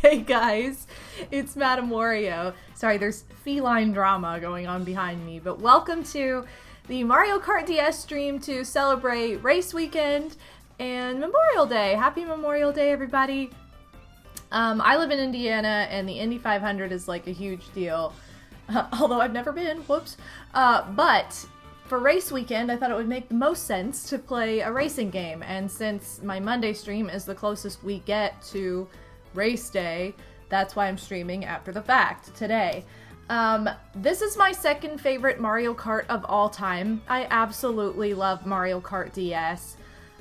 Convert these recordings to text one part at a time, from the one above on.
Hey guys, it's MadameWario. Sorry, there's feline drama going on behind me, but welcome to the Mario Kart DS stream to celebrate race weekend and Memorial Day. Happy Memorial Day, everybody. I live in Indiana, and the Indy 500 is like a huge deal, although I've never been, whoops. But for race weekend, I thought it would make the most sense to play a racing game, and since my Monday stream is the closest we get to race day, that's why I'm streaming after the fact today. This is my second favorite Mario Kart of all time. I absolutely love Mario Kart DS,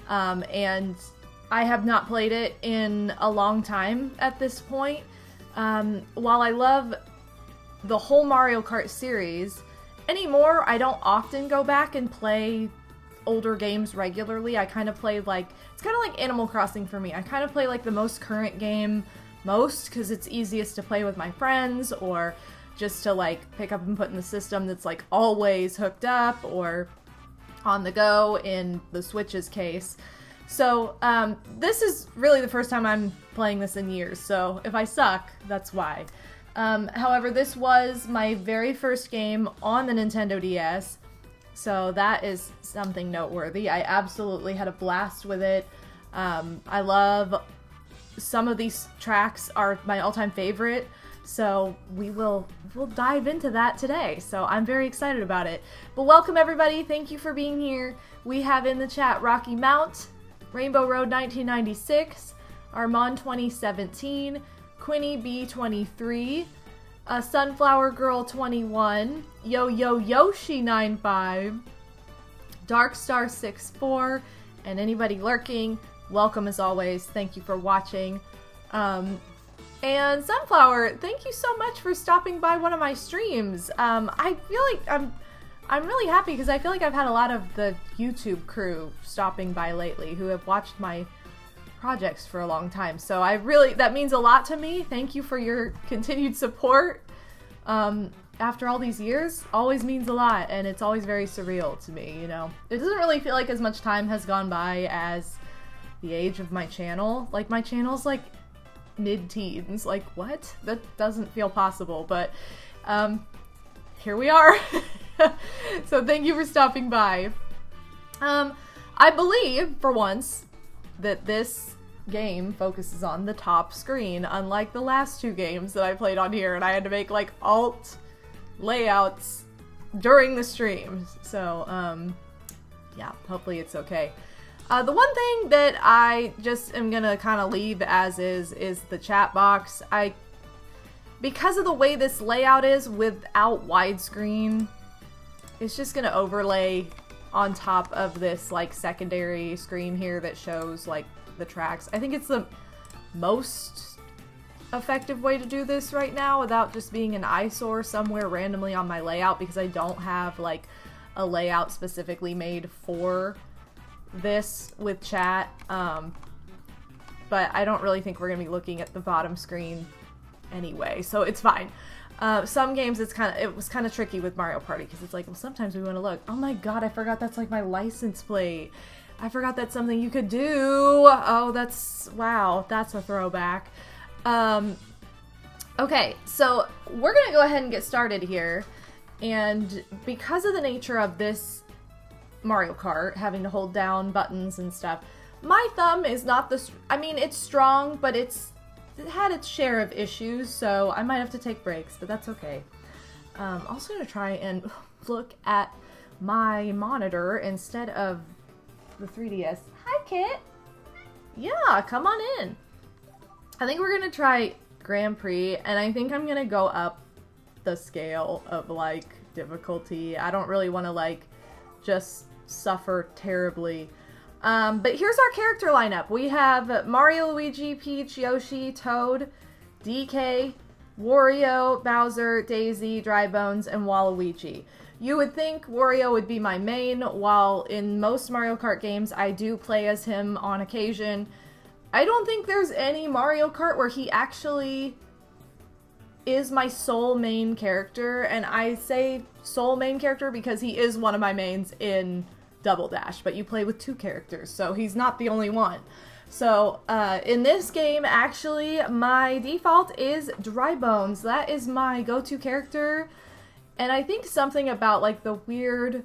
and I have not played it in a long time at this point. While I love the whole Mario Kart series, anymore I don't often go back and play older games regularly. I kind of play like, it's kind of like Animal Crossing for me. I kind of play like the most current game most because it's easiest to play with my friends, or just to like pick up and put in the system that's like always hooked up or on the go in the Switch's case. So this is really the first time I'm playing this in years, so if I suck, that's why. However, this was my very first game on the Nintendo DS, so that is something noteworthy. I absolutely had a blast with it. I love some of these tracks are my all-time favorite. So we'll dive into that today. So I'm very excited about it. But welcome everybody. Thank you for being here. We have in the chat Rocky Mount, Rainbow Road 1996, Armand 2017, Quinny B23, Sunflower Girl 21, Yo Yo Yoshi 95, Darkstar 64, and anybody lurking, welcome as always. Thank you for watching. And Sunflower, thank you so much for stopping by one of my streams. I feel like I'm really happy because I feel like I've had a lot of the YouTube crew stopping by lately who have watched my projects for a long time. So that means a lot to me. Thank you for your continued support. After all these years, always means a lot, and it's always very surreal to me, you know. It doesn't really feel like as much time has gone by as the age of my channel. Like, my channel's like mid-teens. Like, what? That doesn't feel possible, but here we are. So thank you for stopping by. I believe, for once, that this game focuses on the top screen, unlike the last two games that I played on here, and I had to make, like, alt layouts during the streams. So, yeah, hopefully it's okay. The one thing that I just am gonna kind of leave as is the chat box. Because of the way this layout is without widescreen, it's just gonna overlay on top of this like secondary screen here that shows like the tracks. I think it's the most effective way to do this right now without just being an eyesore somewhere randomly on my layout, because I don't have like a layout specifically made for this with chat, but I don't really think we're gonna be looking at the bottom screen anyway, so it's fine. Some games it was kind of tricky with Mario Party because it's like, well, sometimes we want to look. Oh my god, I forgot that's like my license plate. I forgot that's something you could do. Oh, wow, that's a throwback. Okay, so we're gonna go ahead and get started here, and because of the nature of this Mario Kart, having to hold down buttons and stuff, my thumb is not I mean, it's strong, but it had its share of issues, so I might have to take breaks, but that's okay. Also gonna try and look at my monitor instead of the 3DS. Hi, Kit! Yeah, come on in! I think we're gonna try Grand Prix, and I think I'm gonna go up the scale of, like, difficulty. I don't really want to, like, just suffer terribly. But here's our character lineup. We have Mario, Luigi, Peach, Yoshi, Toad, DK, Wario, Bowser, Daisy, Drybones, and Waluigi. You would think Wario would be my main, while in most Mario Kart games I do play as him on occasion. I don't think there's any Mario Kart where he actually is my sole main character, and I say sole main character because he is one of my mains in Double Dash, but you play with two characters, so he's not the only one. So, in this game, actually, my default is Drybones. That is my go-to character, and I think something about, like, the weird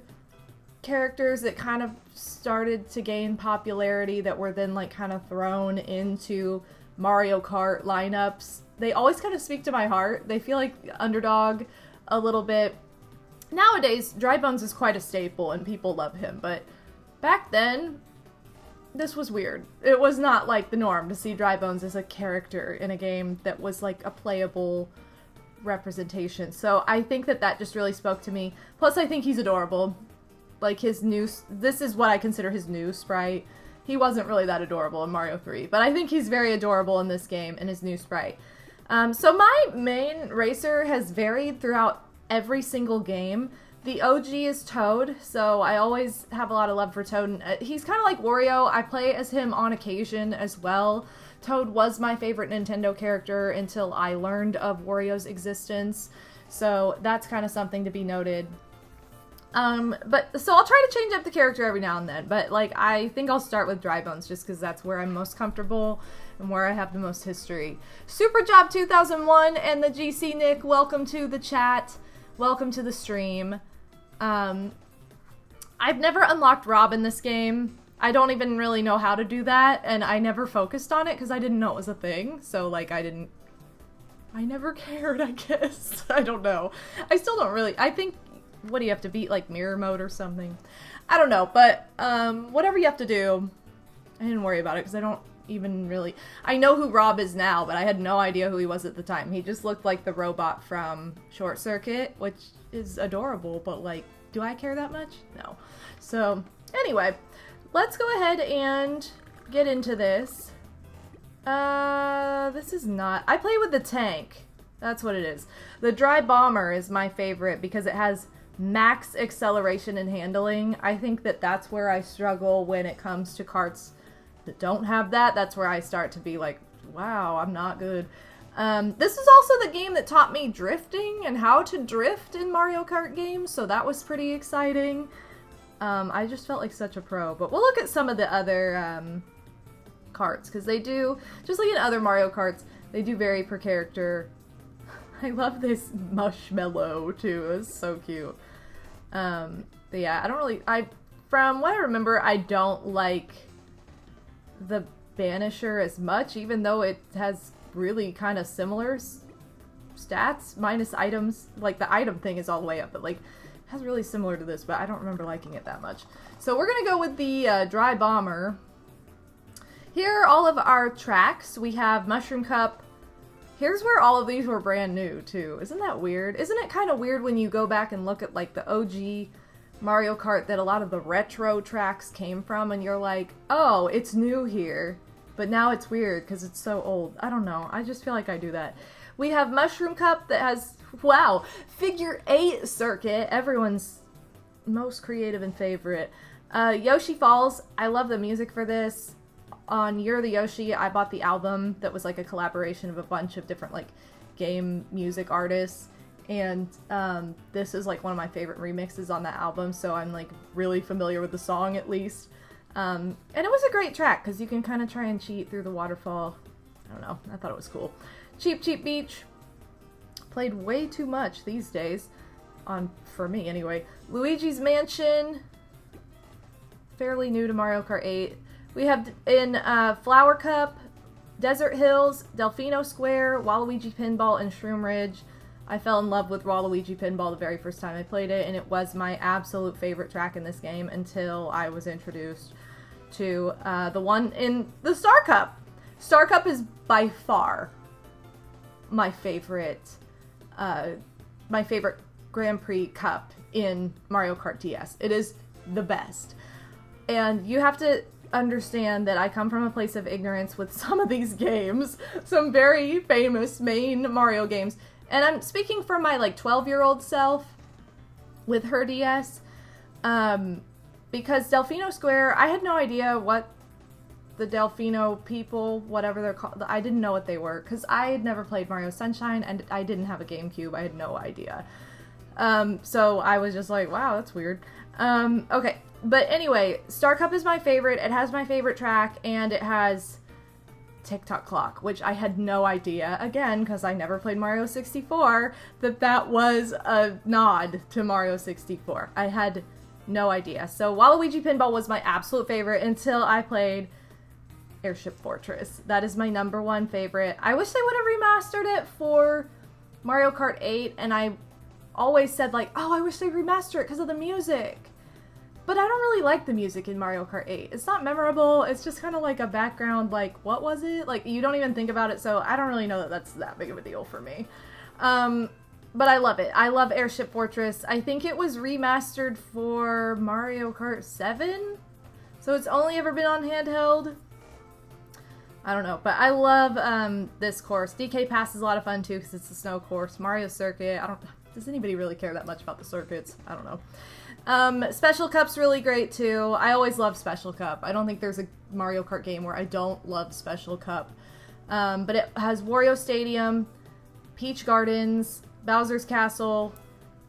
characters that kind of started to gain popularity that were then, like, kind of thrown into Mario Kart lineups, they always kind of speak to my heart. They feel like underdog a little bit. Nowadays, Drybones is quite a staple and people love him, but back then, this was weird. It was not like the norm to see Drybones as a character in a game that was like a playable representation. So I think that just really spoke to me. Plus, I think he's adorable. Like, this is what I consider his new sprite. He wasn't really that adorable in Mario 3, but I think he's very adorable in this game in his new sprite. So my main racer has varied throughout every single game. The OG is Toad, so I always have a lot of love for Toad. He's kind of like Wario. I play as him on occasion as well. Toad was my favorite Nintendo character until I learned of Wario's existence, so that's kind of something to be noted. So I'll try to change up the character every now and then, but like I think I'll start with Drybones just because that's where I'm most comfortable and where I have the most history. Super Job 2001 and the GC Nick, welcome to the chat. Welcome to the stream. I've never unlocked Rob in this game. I don't even really know how to do that, and I never focused on it because I didn't know it was a thing, so like I didn't I never cared, I guess. I don't know. I still don't really, I think, what do you have to beat, like mirror mode or something? I don't know, but whatever you have to do, I didn't worry about it because I don't even really, I know who Rob is now, but I had no idea who he was at the time. He just looked like the robot from Short Circuit, which is adorable, but like, do I care that much? No. So anyway, let's go ahead and get into this. This is not, I play with the tank. That's what it is. The dry bomber is my favorite because it has max acceleration and handling. I think that that's where I struggle when it comes to karts that don't have that. That's where I start to be like, wow, I'm not good. This is also the game that taught me drifting and how to drift in Mario Kart games, so that was pretty exciting. I just felt like such a pro. But we'll look at some of the other karts, because they do, just like in other Mario Karts, they do vary per character. I love this marshmallow too, it's so cute. But yeah, from what I remember, I don't like the Banisher as much, even though it has really kind of similar stats, minus items. Like the item thing is all the way up, but like it has really similar to this, but I don't remember liking it that much. So we're gonna go with the Dry Bomber. Here are all of our tracks. We have Mushroom Cup. Here's where all of these were brand new too. Isn't that weird? Isn't it kind of weird when you go back and look at like the OG Mario Kart that a lot of the retro tracks came from, and you're like, oh, it's new here, but now it's weird because it's so old. I don't know. I just feel like I do that. We have Mushroom Cup that has, wow, figure 8 circuit, everyone's most creative and favorite. Yoshi Falls, I love the music for this. On You're the Yoshi, I bought the album that was like a collaboration of a bunch of different like game music artists, and this is like one of my favorite remixes on that album, so I'm like really familiar with the song at least. And it was a great track because you can kind of try and cheat through the waterfall. I don't know, I thought it was cool. Cheap Cheap Beach, played way too much these days, for me anyway. Luigi's Mansion, fairly new to Mario Kart 8. We have in Flower Cup, Desert Hills, Delfino Square, Waluigi Pinball, and Shroom Ridge. I fell in love with Waluigi Pinball the very first time I played it, and it was my absolute favorite track in this game until I was introduced to the one in the Star Cup. Star Cup is by far my favorite Grand Prix Cup in Mario Kart DS. It is the best. And you have to understand that I come from a place of ignorance with some of these games, some very famous main Mario games, and I'm speaking from my like 12-year-old self with her DS, because Delfino Square, I had no idea what the Delfino people, whatever they're called, I didn't know what they were, because I had never played Mario Sunshine, and I didn't have a GameCube, I had no idea. So I was just like, wow, that's weird. Okay. But anyway, Star Cup is my favorite. It has my favorite track, and it has Tick-Tock Clock, which I had no idea, again, because I never played Mario 64, that was a nod to Mario 64. I had no idea. So Waluigi Pinball was my absolute favorite until I played Airship Fortress. That is my #1 favorite. I wish they would have remastered it for Mario Kart 8, and I always said like, oh, I wish they'd remaster it because of the music. But I don't really like the music in Mario Kart 8. It's not memorable. It's just kind of like a background, like, what was it? Like, you don't even think about it, so I don't really know that that's that big of a deal for me. But I love it. I love Airship Fortress. I think it was remastered for Mario Kart 7? So it's only ever been on handheld? I don't know, but I love this course. DK Pass is a lot of fun too because it's a snow course. Mario Circuit, does anybody really care that much about the circuits? I don't know. Special Cup's really great too. I always love Special Cup. I don't think there's a Mario Kart game where I don't love Special Cup. But it has Wario Stadium, Peach Gardens, Bowser's Castle,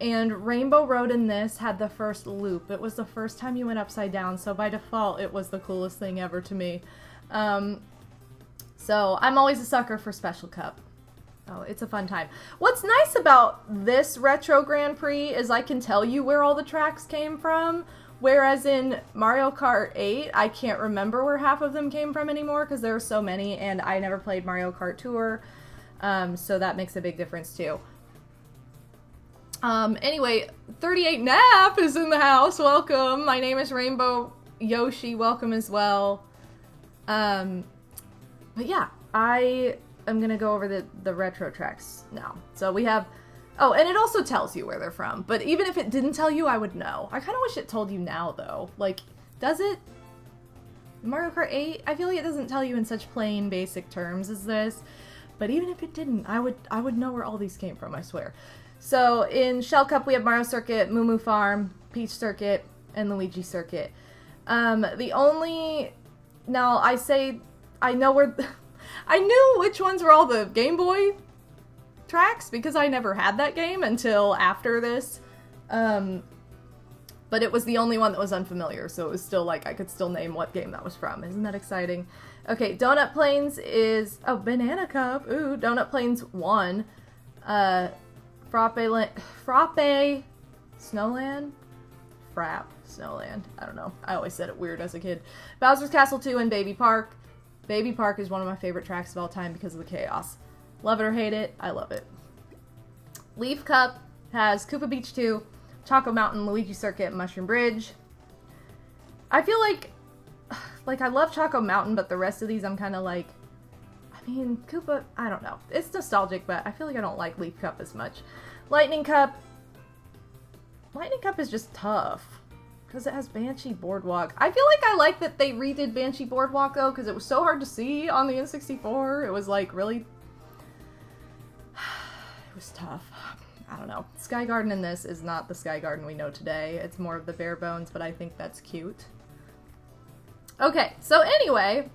and Rainbow Road in this had the first loop. It was the first time you went upside down, so by default it was the coolest thing ever to me. So I'm always a sucker for Special Cup. Oh, it's a fun time. What's nice about this Retro Grand Prix is I can tell you where all the tracks came from, whereas in Mario Kart 8, I can't remember where half of them came from anymore because there were so many, and I never played Mario Kart Tour. So that makes a big difference too. Anyway, 38 Nap is in the house. Welcome. My name is Rainbow Yoshi. Welcome as well. But yeah, I am gonna go over the retro tracks now. So we have, oh, and it also tells you where they're from. But even if it didn't tell you, I would know. I kind of wish it told you now, though. Like, does it? Mario Kart 8? I feel like it doesn't tell you in such plain, basic terms as this. But even if it didn't, I would know where all these came from, I swear. So in Shell Cup, we have Mario Circuit, Moo Moo Farm, Peach Circuit, and Luigi Circuit. The only... Now, I say... I know where... I knew which ones were all the Game Boy tracks, because I never had that game until after this. But it was the only one that was unfamiliar, so it was still like, I could still name what game that was from. Isn't that exciting? Okay, Donut Plains is... Oh, Banana Cup. Ooh, Donut Plains 1. Frappe Snowland? Frappe Snowland. I don't know. I always said it weird as a kid. Bowser's Castle 2 and Baby Park. Baby Park is one of my favorite tracks of all time because of the chaos. Love it or hate it, I love it. Leaf Cup has Koopa Beach 2, Choco Mountain, Luigi Circuit, and Mushroom Bridge. I feel like I love Choco Mountain, but the rest of these I'm kind of like, I mean, Koopa, I don't know. It's nostalgic, but I feel like I don't like Leaf Cup as much. Lightning Cup is just tough, because it has Banshee Boardwalk. I feel like I like that they redid Banshee Boardwalk, though, because it was so hard to see on the N64. It was, like, really... It was tough. I don't know. Sky Garden in this is not the Sky Garden we know today. It's more of the bare bones, but I think that's cute. Okay, so anyway,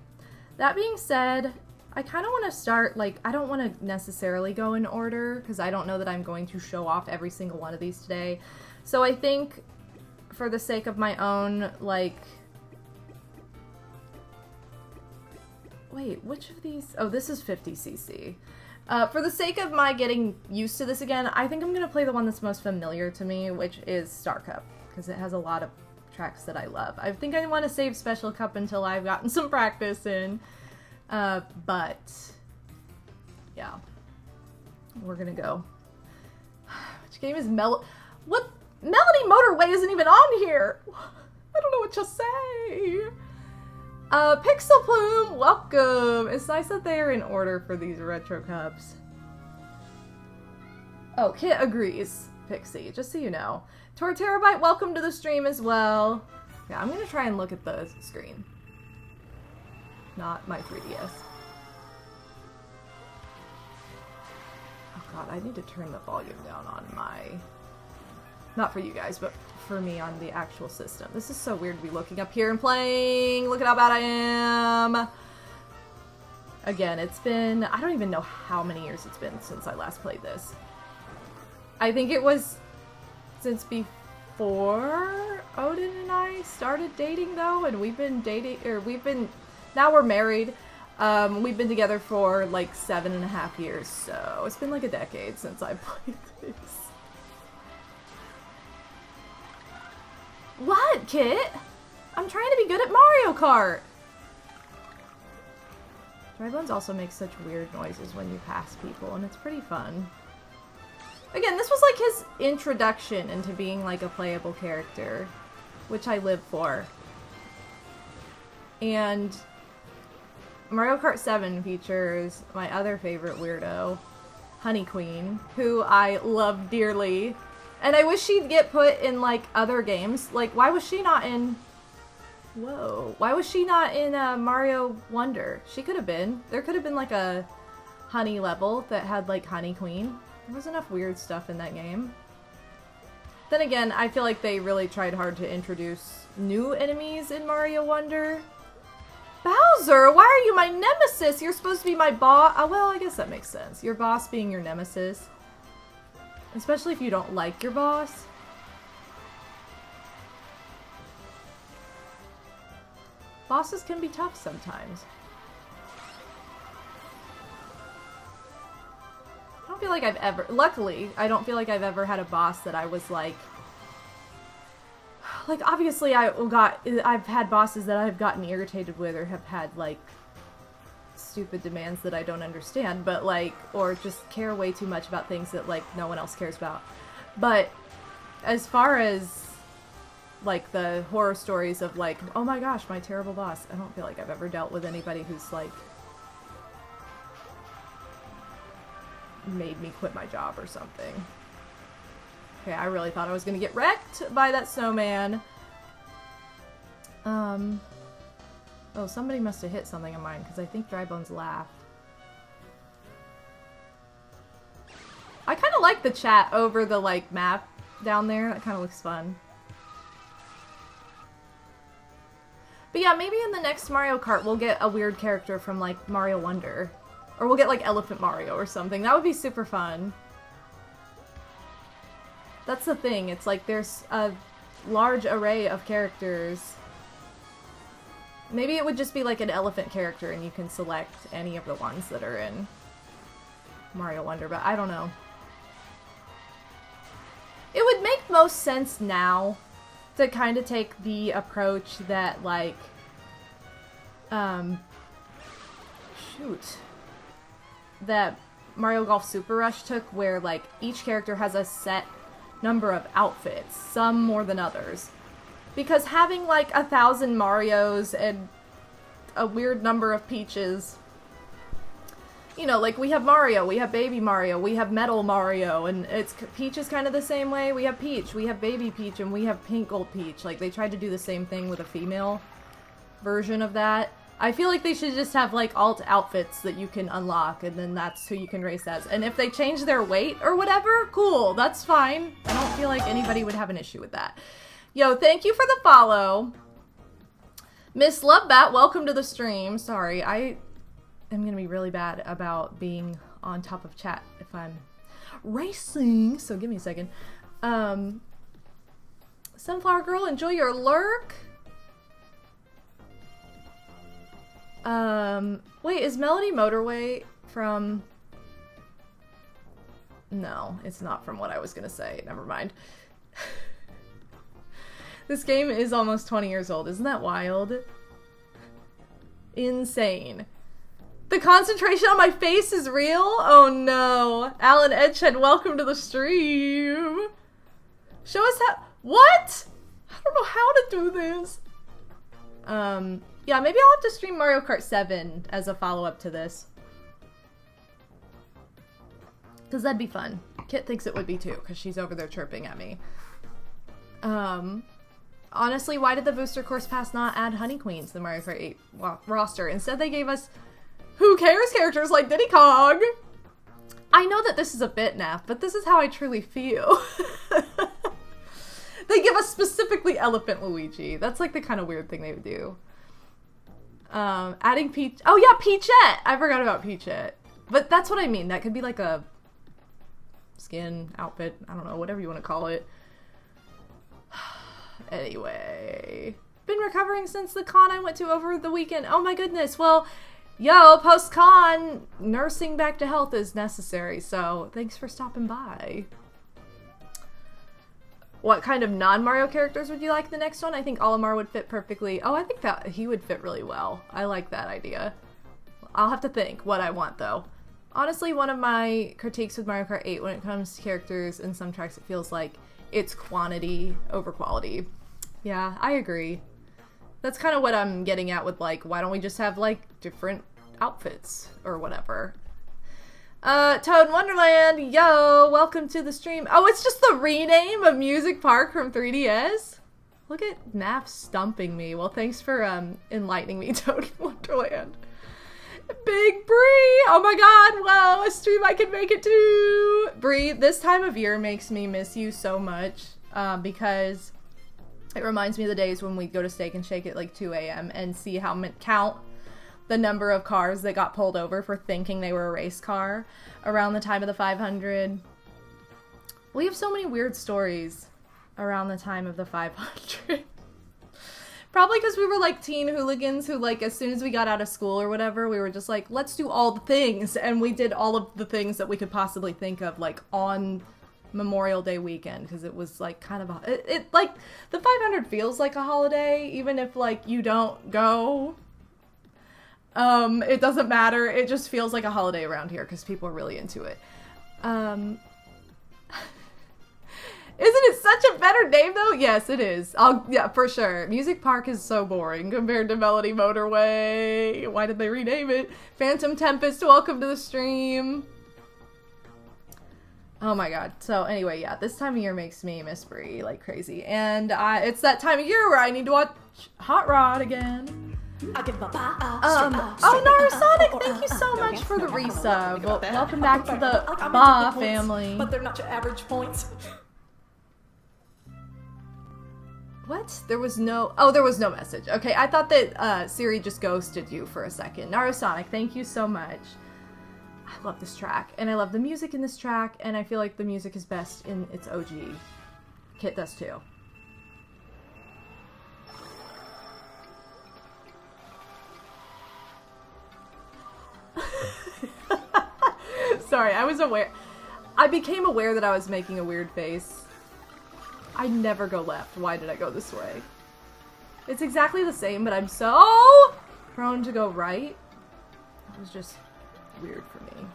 that being said, I kind of want to start, like, I don't want to necessarily go in order, because I don't know that I'm going to show off every single one of these today. So I think, for the sake of my own, like... Wait, which of these? Oh, this is 50cc. For the sake of my getting used to this again, I think I'm going to play the one that's most familiar to me, which is Star Cup, because it has a lot of tracks that I love. I think I want to save Special Cup until I've gotten some practice in, but yeah, we're going to go. Which game is What? Melody Motorway isn't even on here! I don't know what to say! Pixel Plume, welcome! It's nice that they are in order for these retro cups. Oh, Kit agrees, Pixie, just so you know. Torterabyte, welcome to the stream as well. Yeah, I'm gonna try and look at the screen. Not my 3DS. Oh god, I need to turn the volume down on my... Not for you guys, but for me on the actual system. This is so weird to be looking up here and playing. Look at how bad I am. Again, it's been... I don't even know how many years it's been since I last played this. I think it was since before Odin and I started dating, though. And we've been dating... Now we're married. We've been together for like 7.5 years. So it's been like a decade since I played this. What, Kit? I'm trying to be good at Mario Kart! Dry Bones also makes such weird noises when you pass people, and it's pretty fun. Again, this was like his introduction into being like a playable character, which I live for. And Mario Kart 7 features my other favorite weirdo, Honey Queen, who I love dearly. And I wish she'd get put in, like, other games. Like, why was she not in... Whoa. Why was she not in Mario Wonder? She could have been. There could have been, like, a Honey level that had, like, Honey Queen. There was enough weird stuff in that game. Then again, I feel like they really tried hard to introduce new enemies in Mario Wonder. Bowser, why are you my nemesis? You're supposed to be my boss. Oh, well, I guess that makes sense. Your boss being your nemesis. Especially if you don't like your boss. Bosses can be tough sometimes. I don't feel like I've ever... Luckily, I don't feel like I've ever had a boss that I was like... Like, obviously, I've had bosses that I've gotten irritated with or have had, like, stupid demands that I don't understand, but like, or just care way too much about things that like no one else cares about. But as far as like the horror stories of like, oh my gosh, my terrible boss, I don't feel like I've ever dealt with anybody who's like made me quit my job or something. Okay, I really thought I was gonna get wrecked by that snowman. Oh, somebody must have hit something of mine, because I think Drybones laugh. I kind of like the chat over the, like, map down there. That kind of looks fun. But yeah, maybe in the next Mario Kart we'll get a weird character from, like, Mario Wonder. Or we'll get, like, Elephant Mario or something. That would be super fun. That's the thing. It's like there's a large array of characters. Maybe it would just be like an elephant character and you can select any of the ones that are in Mario Wonder, but I don't know. It would make most sense now to kind of take the approach that like, that Mario Golf Super Rush took, where like each character has a set number of outfits, some more than others. Because having like 1,000 Marios and a weird number of Peaches, you know, like we have Mario, we have Baby Mario, we have Metal Mario, and Peach is kind of the same way. We have Peach, we have Baby Peach, and we have Pink Gold Peach. Like they tried to do the same thing with a female version of that. I feel like they should just have like alt outfits that you can unlock, and then that's who you can race as. And if they change their weight or whatever, cool, that's fine. I don't feel like anybody would have an issue with that. Yo, thank you for the follow. Miss Lovebat, welcome to the stream. Sorry, I am gonna be really bad about being on top of chat if I'm racing, so give me a second. Sunflower Girl, enjoy your lurk. Wait, is Melody Motorway from... No, it's not from what I was gonna say. Never mind. This game is almost 20 years old. Isn't that wild? Insane. The concentration on my face is real? Oh no. Alan Edgehead, welcome to the stream. Show us how... What? I don't know how to do this. Yeah, maybe I'll have to stream Mario Kart 7 as a follow-up to this. Because that'd be fun. Kit thinks it would be too, because she's over there chirping at me. Honestly, why did the Booster Course Pass not add Honey Queens to the Mario Kart 8 roster? Instead, they gave us Who Cares characters like Diddy Kong. I know that this is a bit naff, but this is how I truly feel. They give us specifically Elephant Luigi. That's like the kind of weird thing they would do. Adding Peach. Oh yeah, Peachette! I forgot about Peachette. But that's what I mean. That could be like a skin, outfit, I don't know, whatever you want to call it. Anyway, been recovering since the con I went to over the weekend. Oh my goodness. Well, yo, post-con, nursing back to health is necessary, so thanks for stopping by. What kind of non-Mario characters would you like the next one? I think Olimar would fit perfectly. Oh, I think that he would fit really well. I like that idea. I'll have to think what I want, though. Honestly, one of my critiques with Mario Kart 8 when it comes to characters in some tracks, it feels like it's quantity over quality. Yeah, I agree. That's kind of what I'm getting at with, like, why don't we just have, like, different outfits or whatever. Toad Wonderland, yo, welcome to the stream. Oh, it's just the rename of Music Park from 3DS? Look at Naff stumping me. Well, thanks for, enlightening me, Toad Wonderland. Big Bree! Oh my god, wow, a stream I can make it to! Bree, this time of year makes me miss you so much, because it reminds me of the days when we'd go to Steak and Shake at like 2 a.m. and see how count the number of cars that got pulled over for thinking they were a race car around the time of the 500. We have so many weird stories around the time of the 500. Probably because we were like teen hooligans who, like, as soon as we got out of school or whatever, we were just like, let's do all the things. And we did all of the things that we could possibly think of, like, on Memorial Day weekend. Because it was, like, kind of a... like, the 500 feels like a holiday, even if, like, you don't go. It doesn't matter. It just feels like a holiday around here because people are really into it. Isn't it such a better name though? Yes, it is. Yeah, for sure. Music Park is so boring compared to Melody Motorway. Why did they rename it? Phantom Tempest, welcome to the stream. Oh my god. So anyway, yeah, this time of year makes me miss Brie like crazy. And it's that time of year where I need to watch Hot Rod again. Oh, Narasonic, thank you so much for the resub. Well, welcome back to the Ba family. But they're not your average points. What? There was no... Oh, there was no message. Okay, I thought that Siri just ghosted you for a second. Narasonic, thank you so much. I love this track, and I love the music in this track, and I feel like the music is best in its OG. Kit does too. Sorry, I was aware. I became aware that I was making a weird face. I never go left. Why did I go this way? It's exactly the same, but I'm so prone to go right. It was just weird for me.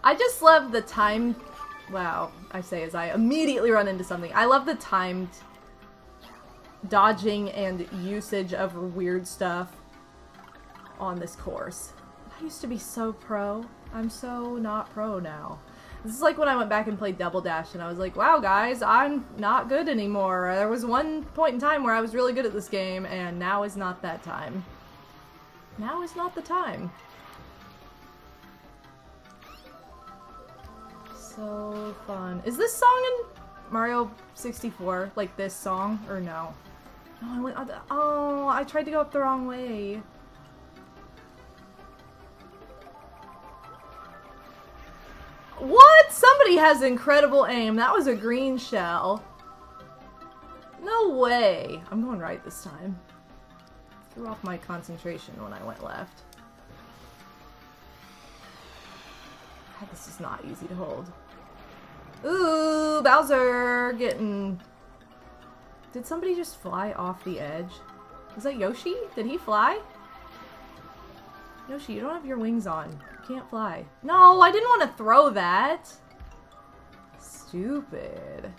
I just love the time... Wow, I say as I immediately run into something. I love the timed dodging and usage of weird stuff on this course. I used to be so pro. I'm so not pro now. This is like when I went back and played Double Dash and I was like, wow guys, I'm not good anymore. There was one point in time where I was really good at this game and now is not that time. Now is not the time. So fun. Is this song in Mario 64? Like this song? Or no? No, oh, I tried to go up the wrong way. What? Somebody has incredible aim. That was a green shell. No way. I'm going right this time. Threw off my concentration when I went left. God, this is not easy to hold. Ooh, Bowser getting... Did somebody just fly off the edge? Is that Yoshi? Did he fly? Yoshi, you don't have your wings on. You can't fly. No, I didn't want to throw that. Stupid.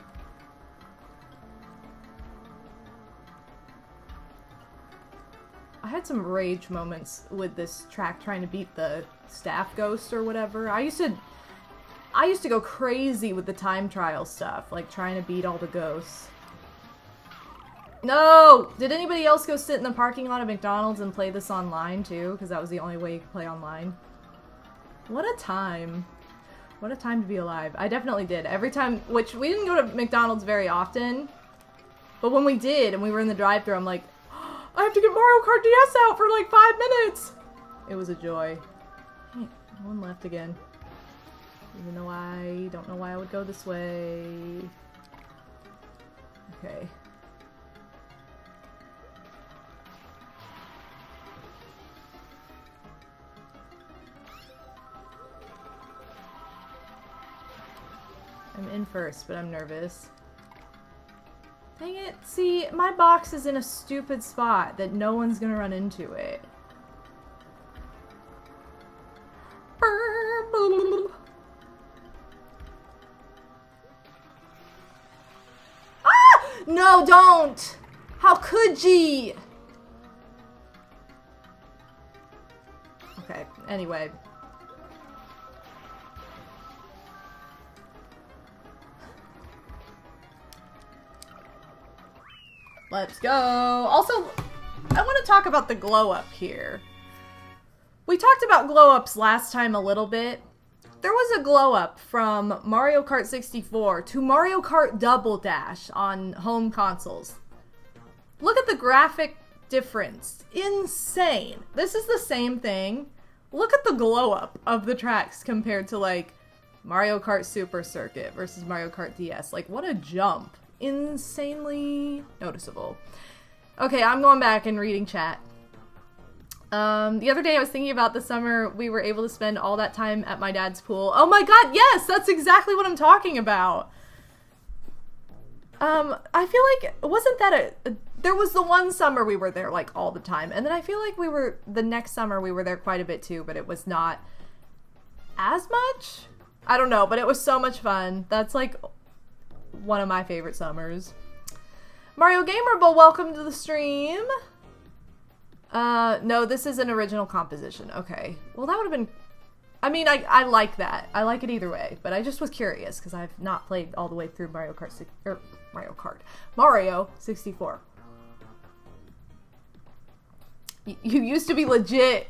I had some rage moments with this track trying to beat the staff ghost or whatever. I used to go crazy with the time trial stuff, like trying to beat all the ghosts. No! Did anybody else go sit in the parking lot of McDonald's and play this online too? Because that was the only way you could play online. What a time. What a time to be alive. I definitely did. Every time, which we didn't go to McDonald's very often, but when we did and we were in the drive-thru, I'm like, oh, I have to get Mario Kart DS out for like 5 minutes! It was a joy. Hey, one left again. Even though I don't know why I would go this way. Okay. I'm in first, but I'm nervous. Dang it. See, my box is in a stupid spot that no one's gonna run into it. Ah! No, don't! How could ye? Okay, anyway. Let's go. Also, I want to talk about the glow up here. We talked about glow ups last time a little bit. There was a glow up from Mario Kart 64 to Mario Kart Double Dash on home consoles. Look at the graphic difference. Insane. This is the same thing. Look at the glow up of the tracks compared to like Mario Kart Super Circuit versus Mario Kart DS. Like, what a jump. Insanely noticeable. Okay, I'm going back and reading chat. The other day I was thinking about the summer we were able to spend all that time at my dad's pool. Oh my god, yes! That's exactly what I'm talking about. I feel like, wasn't that There was the one summer we were there like all the time. And then I feel like the next summer we were there quite a bit too, but it was not as much. I don't know, but it was so much fun. That's like one of my favorite summers. Mario Gamer Bowl, welcome to the stream. No, this is an original composition. Okay. Well, that would have been... I mean, I like that. I like it either way, but I just was curious because I've not played all the way through Mario 64. You used to be legit.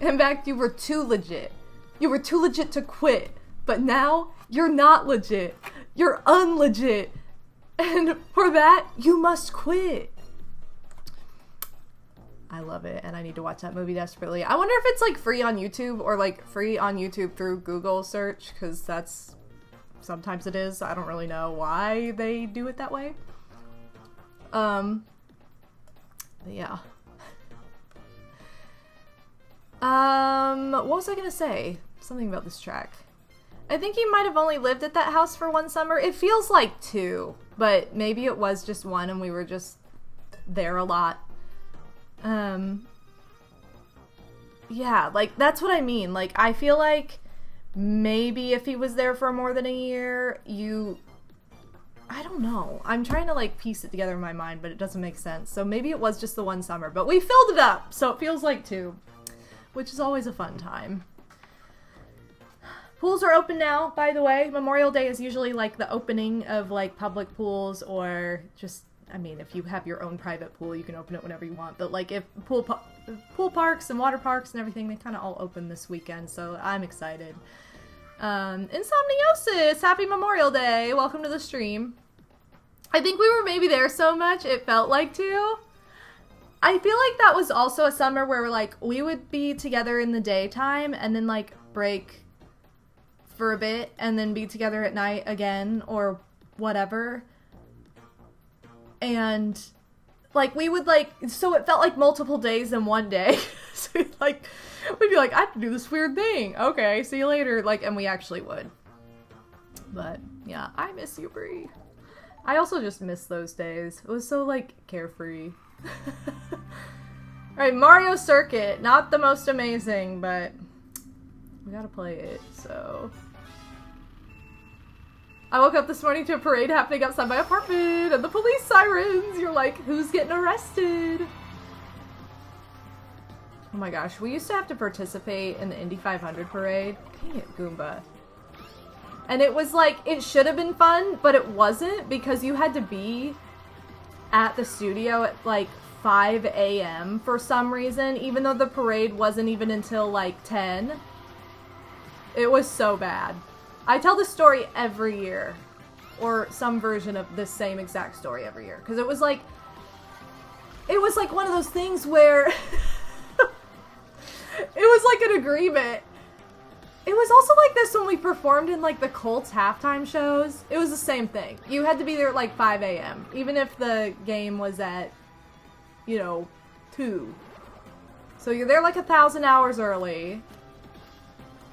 In fact, you were too legit. You were too legit to quit, but now you're not legit. You're unlegit. And for that, you must quit. I love it, and I need to watch that movie desperately. I wonder if it's like free on YouTube or like free on YouTube through Google search, because that's sometimes it is. I don't really know why they do it that way. Yeah. What was I gonna say? Something about this track. I think he might have only lived at that house for one summer. It feels like 2, but maybe it was just 1 and we were just there a lot. Yeah, like, that's what I mean. Like, I feel like maybe if he was there for more than a year, I don't know. I'm trying to, like, piece it together in my mind, but it doesn't make sense. So maybe it was just the one summer, but we filled it up, so it feels like 2, which is always a fun time. Pools are open now, by the way. Memorial Day is usually, like, the opening of, like, public pools or just... I mean, if you have your own private pool, you can open it whenever you want. But, like, if pool parks and water parks and everything, they kind of all open this weekend. So I'm excited. Insomniosis! Happy Memorial Day! Welcome to the stream. I think we were maybe there so much, it felt like 2. I feel like that was also a summer where, like, we would be together in the daytime and then, like, break for a bit and then be together at night again or whatever. And, like, we would, like, so it felt like multiple days in one day. So, like, we'd be like, I have to do this weird thing. Okay, see you later. Like, and we actually would. But, yeah, I miss you, Brie. I also just miss those days. It was so, like, carefree. Alright, Mario Circuit. Not the most amazing, but we gotta play it, so... I woke up this morning to a parade happening outside my apartment and the police sirens. You're like, who's getting arrested? Oh my gosh, we used to have to participate in the Indy 500 parade. Dang it, Goomba. And it was like, it should have been fun, but it wasn't because you had to be at the studio at like 5 a.m. for some reason, even though the parade wasn't even until like 10. It was so bad. I tell this story every year, or some version of this same exact story every year, because it was like one of those things where it was like an agreement. It was also like this when we performed in like the Colts halftime shows. It was the same thing. You had to be there at like 5 a.m., even if the game was at, 2. So you're there like 1,000 hours early.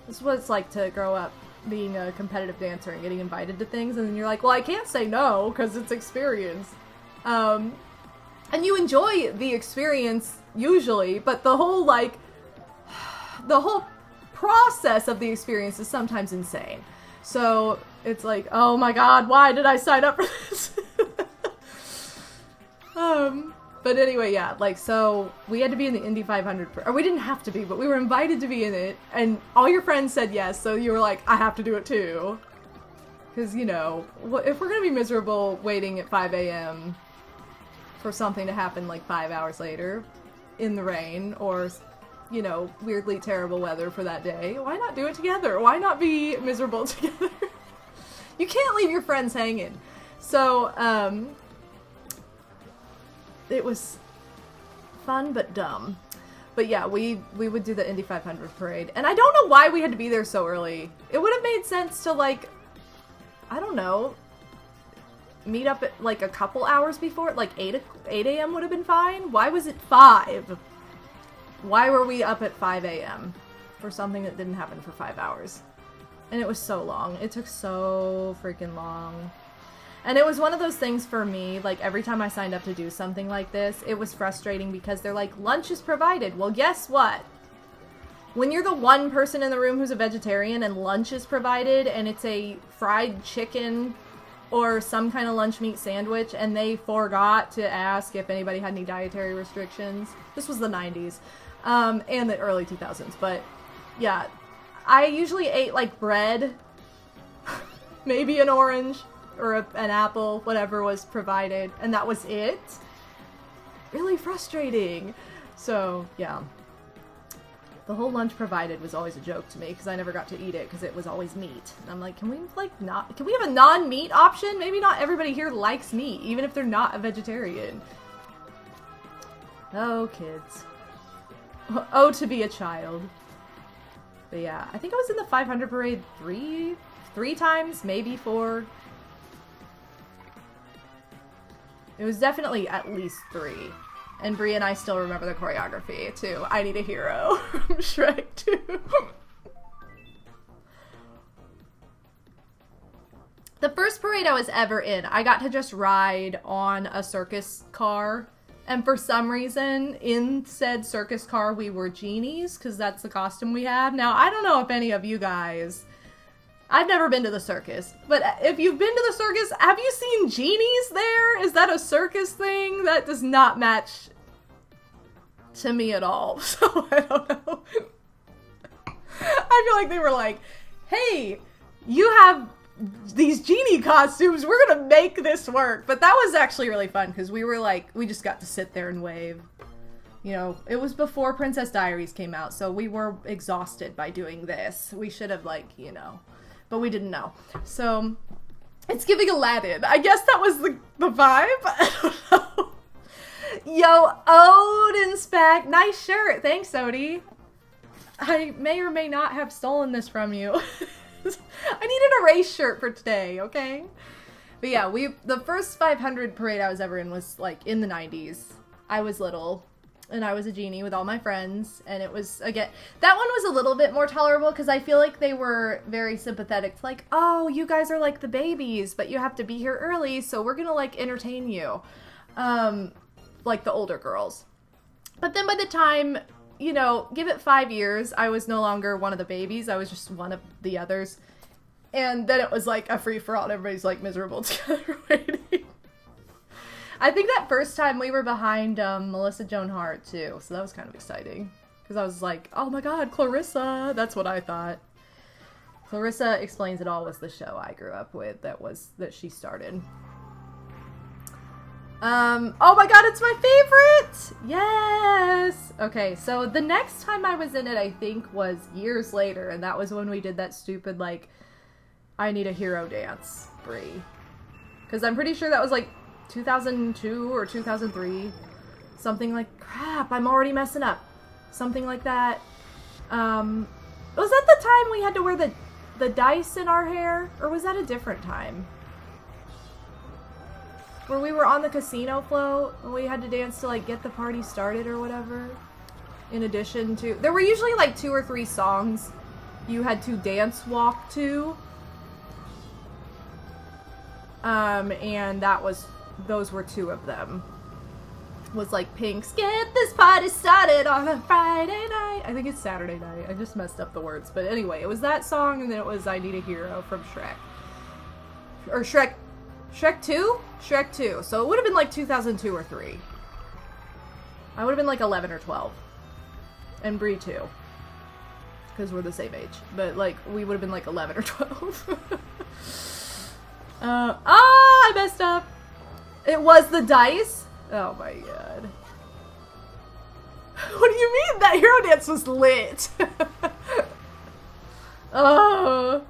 This is what it's like to grow up being a competitive dancer and getting invited to things, and then you're like, well, I can't say no because it's experience. And you enjoy the experience usually, but the whole process of the experience is sometimes insane. So it's like, oh my god, why did I sign up for this? But anyway, yeah, like, so we had to be in the Indy 500, or we didn't have to be, but we were invited to be in it, and all your friends said yes, so you were like, I have to do it too. Because, if we're gonna be miserable waiting at 5 a.m. for something to happen like 5 hours later, in the rain, or, weirdly terrible weather for that day, why not do it together? Why not be miserable together? You can't leave your friends hanging. So, it was fun but dumb. But yeah, we would do the Indy 500 parade. And I don't know why we had to be there so early. It would have made sense to, like, I don't know, meet up at like a couple hours before. Like 8 a.m. would have been fine. Why was it 5? Why were we up at 5 a.m. for something that didn't happen for 5 hours? And it was so long. It took so freaking long. And it was one of those things for me, like every time I signed up to do something like this, it was frustrating because they're like, lunch is provided. Well, guess what? When you're the one person in the room who's a vegetarian and lunch is provided and it's a fried chicken or some kind of lunch meat sandwich and they forgot to ask if anybody had any dietary restrictions. This was the 90s and the early 2000s, but yeah. I usually ate like bread, maybe an orange, or an apple, whatever was provided, and that was it. Really frustrating. So, yeah. The whole lunch provided was always a joke to me, because I never got to eat it, because it was always meat. And I'm like, can we have a non-meat option? Maybe not everybody here likes meat, even if they're not a vegetarian. Oh, kids. Oh, to be a child. But yeah, I think I was in the 500 parade three times, maybe 4. It was definitely at least 3. And Brie and I still remember the choreography, too. I Need a Hero from Shrek 2. The first parade I was ever in, I got to just ride on a circus car. And for some reason, in said circus car, we were genies, because that's the costume we have. Now, I don't know if any of you guys... I've never been to the circus, but if you've been to the circus, have you seen genies there? Is that a circus thing? That does not match to me at all, so I don't know. I feel like they were like, hey, you have these genie costumes, we're gonna make this work. But that was actually really fun, because we were like, we just got to sit there and wave. You know, it was before Princess Diaries came out, so we were exhausted by doing this. We should have, like, you know... But we didn't know. So, it's giving Aladdin. I guess that was the vibe? I don't know. Yo, Odin's back. Nice shirt. Thanks, Odie. I may or may not have stolen this from you. I need an erase shirt for today, okay? But yeah, the first 500 parade I was ever in was, like, in the 90s. I was little. And I was a genie with all my friends, and it was, again, that one was a little bit more tolerable, because I feel like they were very sympathetic, like, oh, you guys are like the babies, but you have to be here early, so we're gonna, like, entertain you, like the older girls. But then by the time, you know, give it 5 years, I was no longer one of the babies, I was just one of the others, and then it was, like, a free-for-all, and everybody's, like, miserable together waiting. I think that first time we were behind Melissa Joan Hart, too, so that was kind of exciting. Because I was like, oh my god, Clarissa! That's what I thought. Clarissa Explains It All was the show I grew up with that she started. Oh my god, it's my favorite! Yes! Okay, so the next time I was in it, I think, was years later, and that was when we did that stupid, like, I Need a Hero dance, Brie. Because I'm pretty sure that was, like, 2002 or 2003, something like, crap, I'm already messing up, something like that. Was that the time we had to wear the dice in our hair, or was that a different time? Where we were on the casino float, and we had to dance to, like, get the party started or whatever, in addition to, there were usually, like, 2 or 3 songs you had to dance walk to, and those were 2 of them. Was like Pink's Get This Party Started on a Friday Night. I think it's Saturday night. I just messed up the words. But anyway, it was that song, and then it was I Need a Hero from Shrek. Or Shrek 2? Shrek 2. So it would have been like 2002 or 3. I would have been like 11 or 12. And Brie too. Because we're the same age. But like, we would have been like 11 or 12. I messed up. It was the dice? Oh my god. What do you mean? That hero dance was lit. Oh.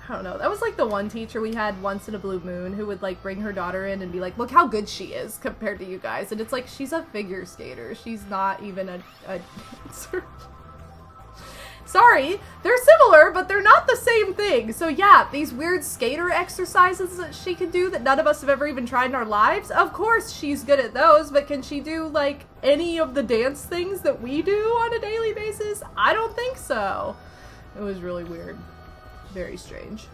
I don't know. That was like the one teacher we had once in a blue moon who would like bring her daughter in and be like, look how good she is compared to you guys. And it's like, she's a figure skater. She's not even a dancer. Sorry, they're similar, but they're not the same thing. So yeah, these weird skater exercises that she can do that none of us have ever even tried in our lives, of course she's good at those, but can she do, like, any of the dance things that we do on a daily basis? I don't think so. It was really weird. Very strange.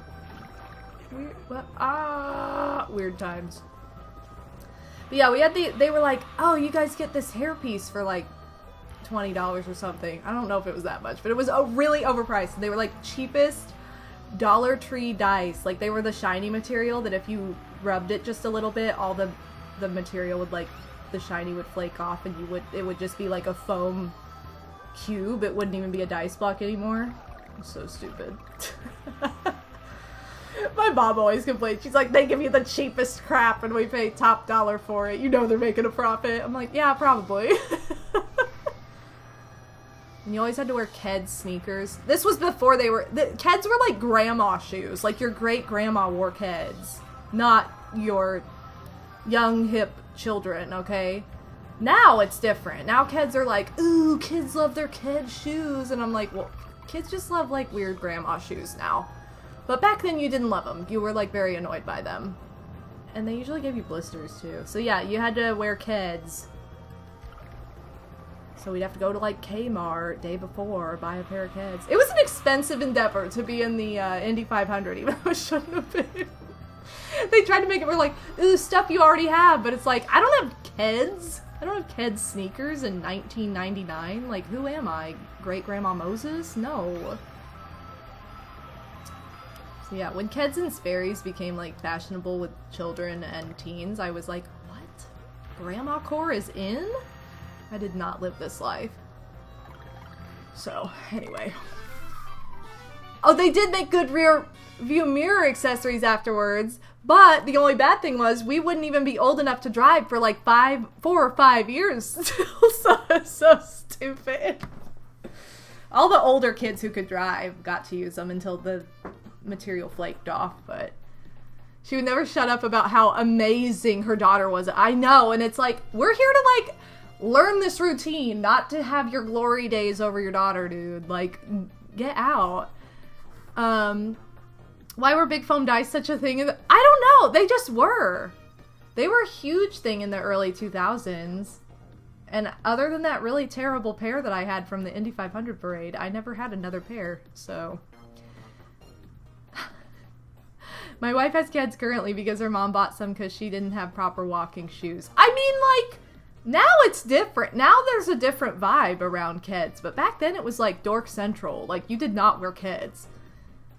Weird, what? Ah, weird times. But yeah, we had they were like, oh, you guys get this hairpiece for like $20 or something. I don't know if it was that much, but it was really overpriced. They were like cheapest Dollar Tree dice. Like they were the shiny material that if you rubbed it just a little bit, all the material would like, the shiny would flake off and it would just be like a foam cube. It wouldn't even be a dice block anymore. I'm so stupid. My mom always complains. She's like, they give you the cheapest crap and we pay top dollar for it. You know they're making a profit. I'm like, yeah, probably. And you always had to wear Keds sneakers. This was before Keds were like grandma shoes. Like your great grandma wore Keds. Not your young hip children, okay? Now it's different. Now kids are like, ooh, kids love their Ked shoes. And I'm like, well, kids just love like weird grandma shoes now. But back then you didn't love them. You were like very annoyed by them. And they usually gave you blisters too. So yeah, you had to wear Keds. So we'd have to go to like Kmart day before, buy a pair of Keds. It was an expensive endeavor to be in the Indy 500, even though it shouldn't have been. They tried to make it more like, ooh, stuff you already have, but it's like, I don't have Keds. I don't have Keds sneakers in 1999. Like, who am I? Great Grandma Moses? No. So yeah, when Keds and Sperry's became like fashionable with children and teens, I was like, what? Grandma core is in? I did not live this life. So, anyway. Oh, they did make good rear view mirror accessories afterwards, but the only bad thing was we wouldn't even be old enough to drive for like 4 or 5 years still. So stupid. All the older kids who could drive got to use them until the material flaked off, but she would never shut up about how amazing her daughter was. I know, and it's like, we're here to like learn this routine, not to have your glory days over your daughter, dude. Like, get out. Why were big foam dice such a thing? I don't know. They just were. They were a huge thing in the early 2000s. And other than that really terrible pair that I had from the Indy 500 parade, I never had another pair, so. My wife has Keds currently because her mom bought some because she didn't have proper walking shoes. I mean, like, now it's different. Now there's a different vibe around Keds, but back then it was like dork central. Like, you did not wear Keds.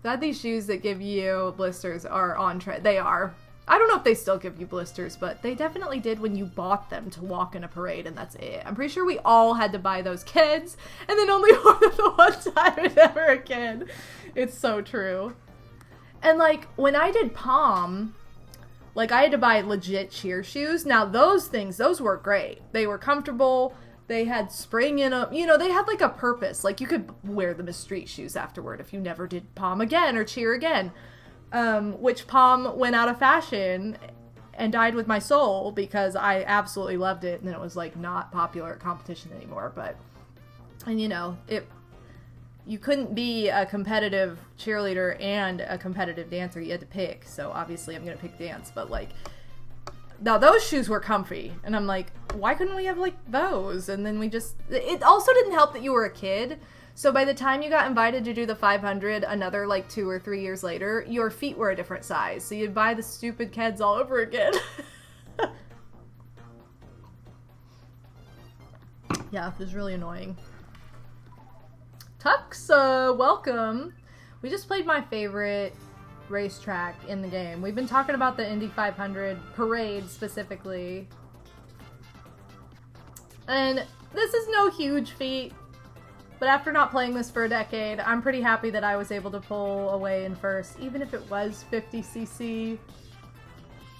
That these shoes that give you blisters are on trend. They are. I don't know if they still give you blisters, but they definitely did when you bought them to walk in a parade, and that's it. I'm pretty sure we all had to buy those Keds, and then only wore them the one time and never again. It's so true. And like, when I did Palm, like, I had to buy legit cheer shoes. Now, those were great. They were comfortable. They had spring in them. You know, they had, like, a purpose. Like, you could wear them as street shoes afterward if you never did Palm again or cheer again. Which Palm went out of fashion and died with my soul because I absolutely loved it. And then it was, like, not popular at competition anymore. But, and, you know, you couldn't be a competitive cheerleader and a competitive dancer. You had to pick. So obviously I'm going to pick dance. But like, now those shoes were comfy. And I'm like, why couldn't we have like those? And then it also didn't help that you were a kid. So by the time you got invited to do the 500, another like 2 or 3 years later, your feet were a different size. So you'd buy the stupid Keds all over again. Yeah, it was really annoying. Tux, welcome. We just played my favorite racetrack in the game. We've been talking about the Indy 500 parade specifically. And this is no huge feat, but after not playing this for a decade, I'm pretty happy that I was able to pull away in first, even if it was 50cc,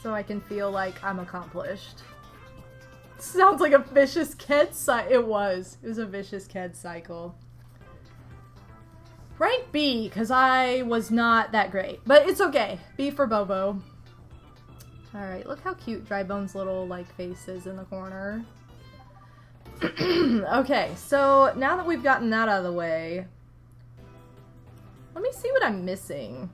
so I can feel like I'm accomplished. Sounds like a vicious Ked cycle. It was a vicious Ked cycle. Rank B, because I was not that great. But it's okay. B for Bobo. Alright, look how cute Drybone's little, like, face is in the corner. Okay, so now that we've gotten that out of the way, let me see what I'm missing.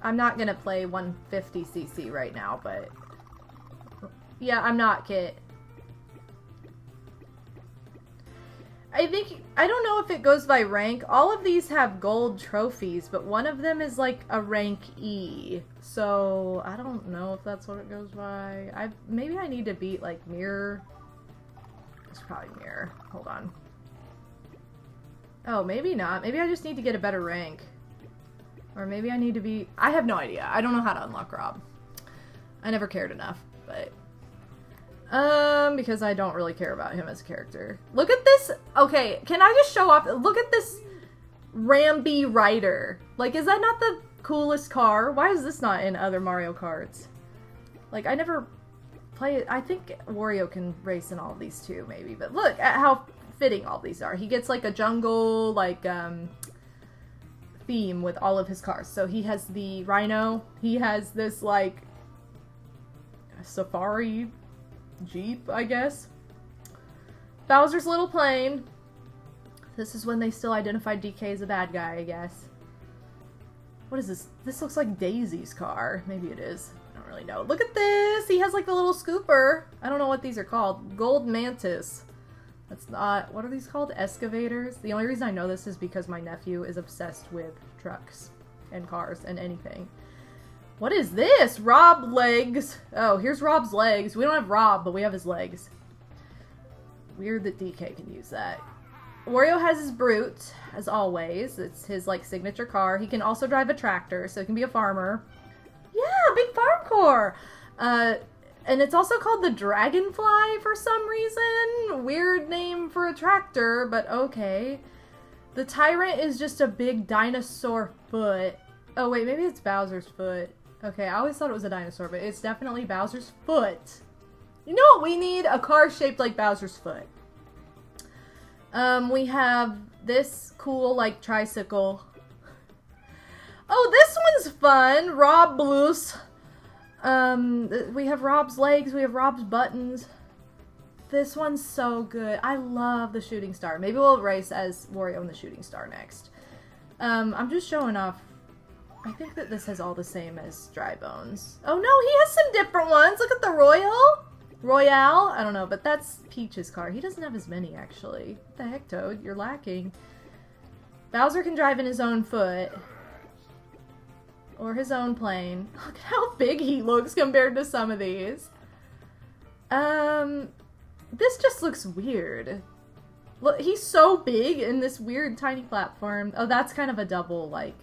I'm not gonna play 150cc right now, but yeah, I'm not, Kit. I don't know if it goes by rank. All of these have gold trophies, but one of them is like a rank E. So I don't know if that's what it goes by. Maybe I need to beat like Mirror. It's probably Mirror. Hold on. Oh, maybe not. Maybe I just need to get a better rank. Or maybe I need to be... I have no idea. I don't know how to unlock Rob. I never cared enough, but... because I don't really care about him as a character. Look at this! Okay, can I just show off? Look at this Ramby Rider. Like, is that not the coolest car? Why is this not in other Mario Karts? Like, I never play it. I think Wario can race in all of these too, maybe. But look at how fitting all these are. He gets like a jungle, like, theme with all of his cars. So he has the Rhino. He has this, like, safari Jeep, I guess. Bowser's little plane. This is when they still identified DK as a bad guy, I guess. What is this? This looks like Daisy's car. Maybe it is. I don't really know. Look at this! He has like the little scooper. I don't know what these are called. Gold Mantis. That's not... What are these called? Excavators? The only reason I know this is because my nephew is obsessed with trucks and cars and anything. What is this? Rob legs. Oh, here's Rob's legs. We don't have Rob, but we have his legs. Weird that DK can use that. Wario has his Brute, as always. It's his, like, signature car. He can also drive a tractor, so he can be a farmer. Yeah, big farm core! And it's also called the Dragonfly for some reason. Weird name for a tractor, but okay. The Tyrant is just a big dinosaur foot. Oh wait, maybe it's Bowser's foot. Okay, I always thought it was a dinosaur, but it's definitely Bowser's foot. You know what we need? A car shaped like Bowser's foot. We have this cool, like, tricycle. Oh, this one's fun! Rob Blues. We have Rob's legs, we have Rob's buttons. This one's so good. I love the shooting star. Maybe we'll race as Wario and the shooting star next. I'm just showing off. I think that this has all the same as Dry Bones. Oh no, he has some different ones. Look at the Royale? I don't know, but that's Peach's car. He doesn't have as many, actually. What the heck, Toad? You're lacking. Bowser can drive in his own foot. Or his own plane. Look at how big he looks compared to some of these. This just looks weird. Look, he's so big in this weird tiny platform. Oh, that's kind of a double, like...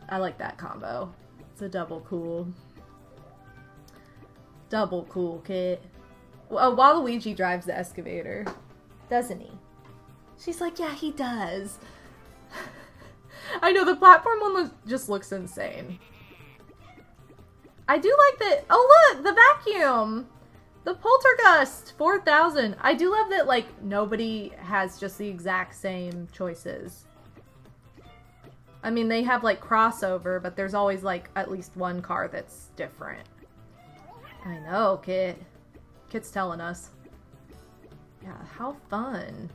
I like that combo. It's a double cool. Double cool kit. Oh, Waluigi drives the excavator. Doesn't he? She's like, yeah, he does. I know, the platform one just looks insane. I do like that. Oh, look! The vacuum! The Poltergust! 4,000. I do love that, like, nobody has just the exact same choices. I mean, they have, like, crossover, but there's always, like, at least one car that's different. I know, Kit. Kit's telling us. Yeah, how fun.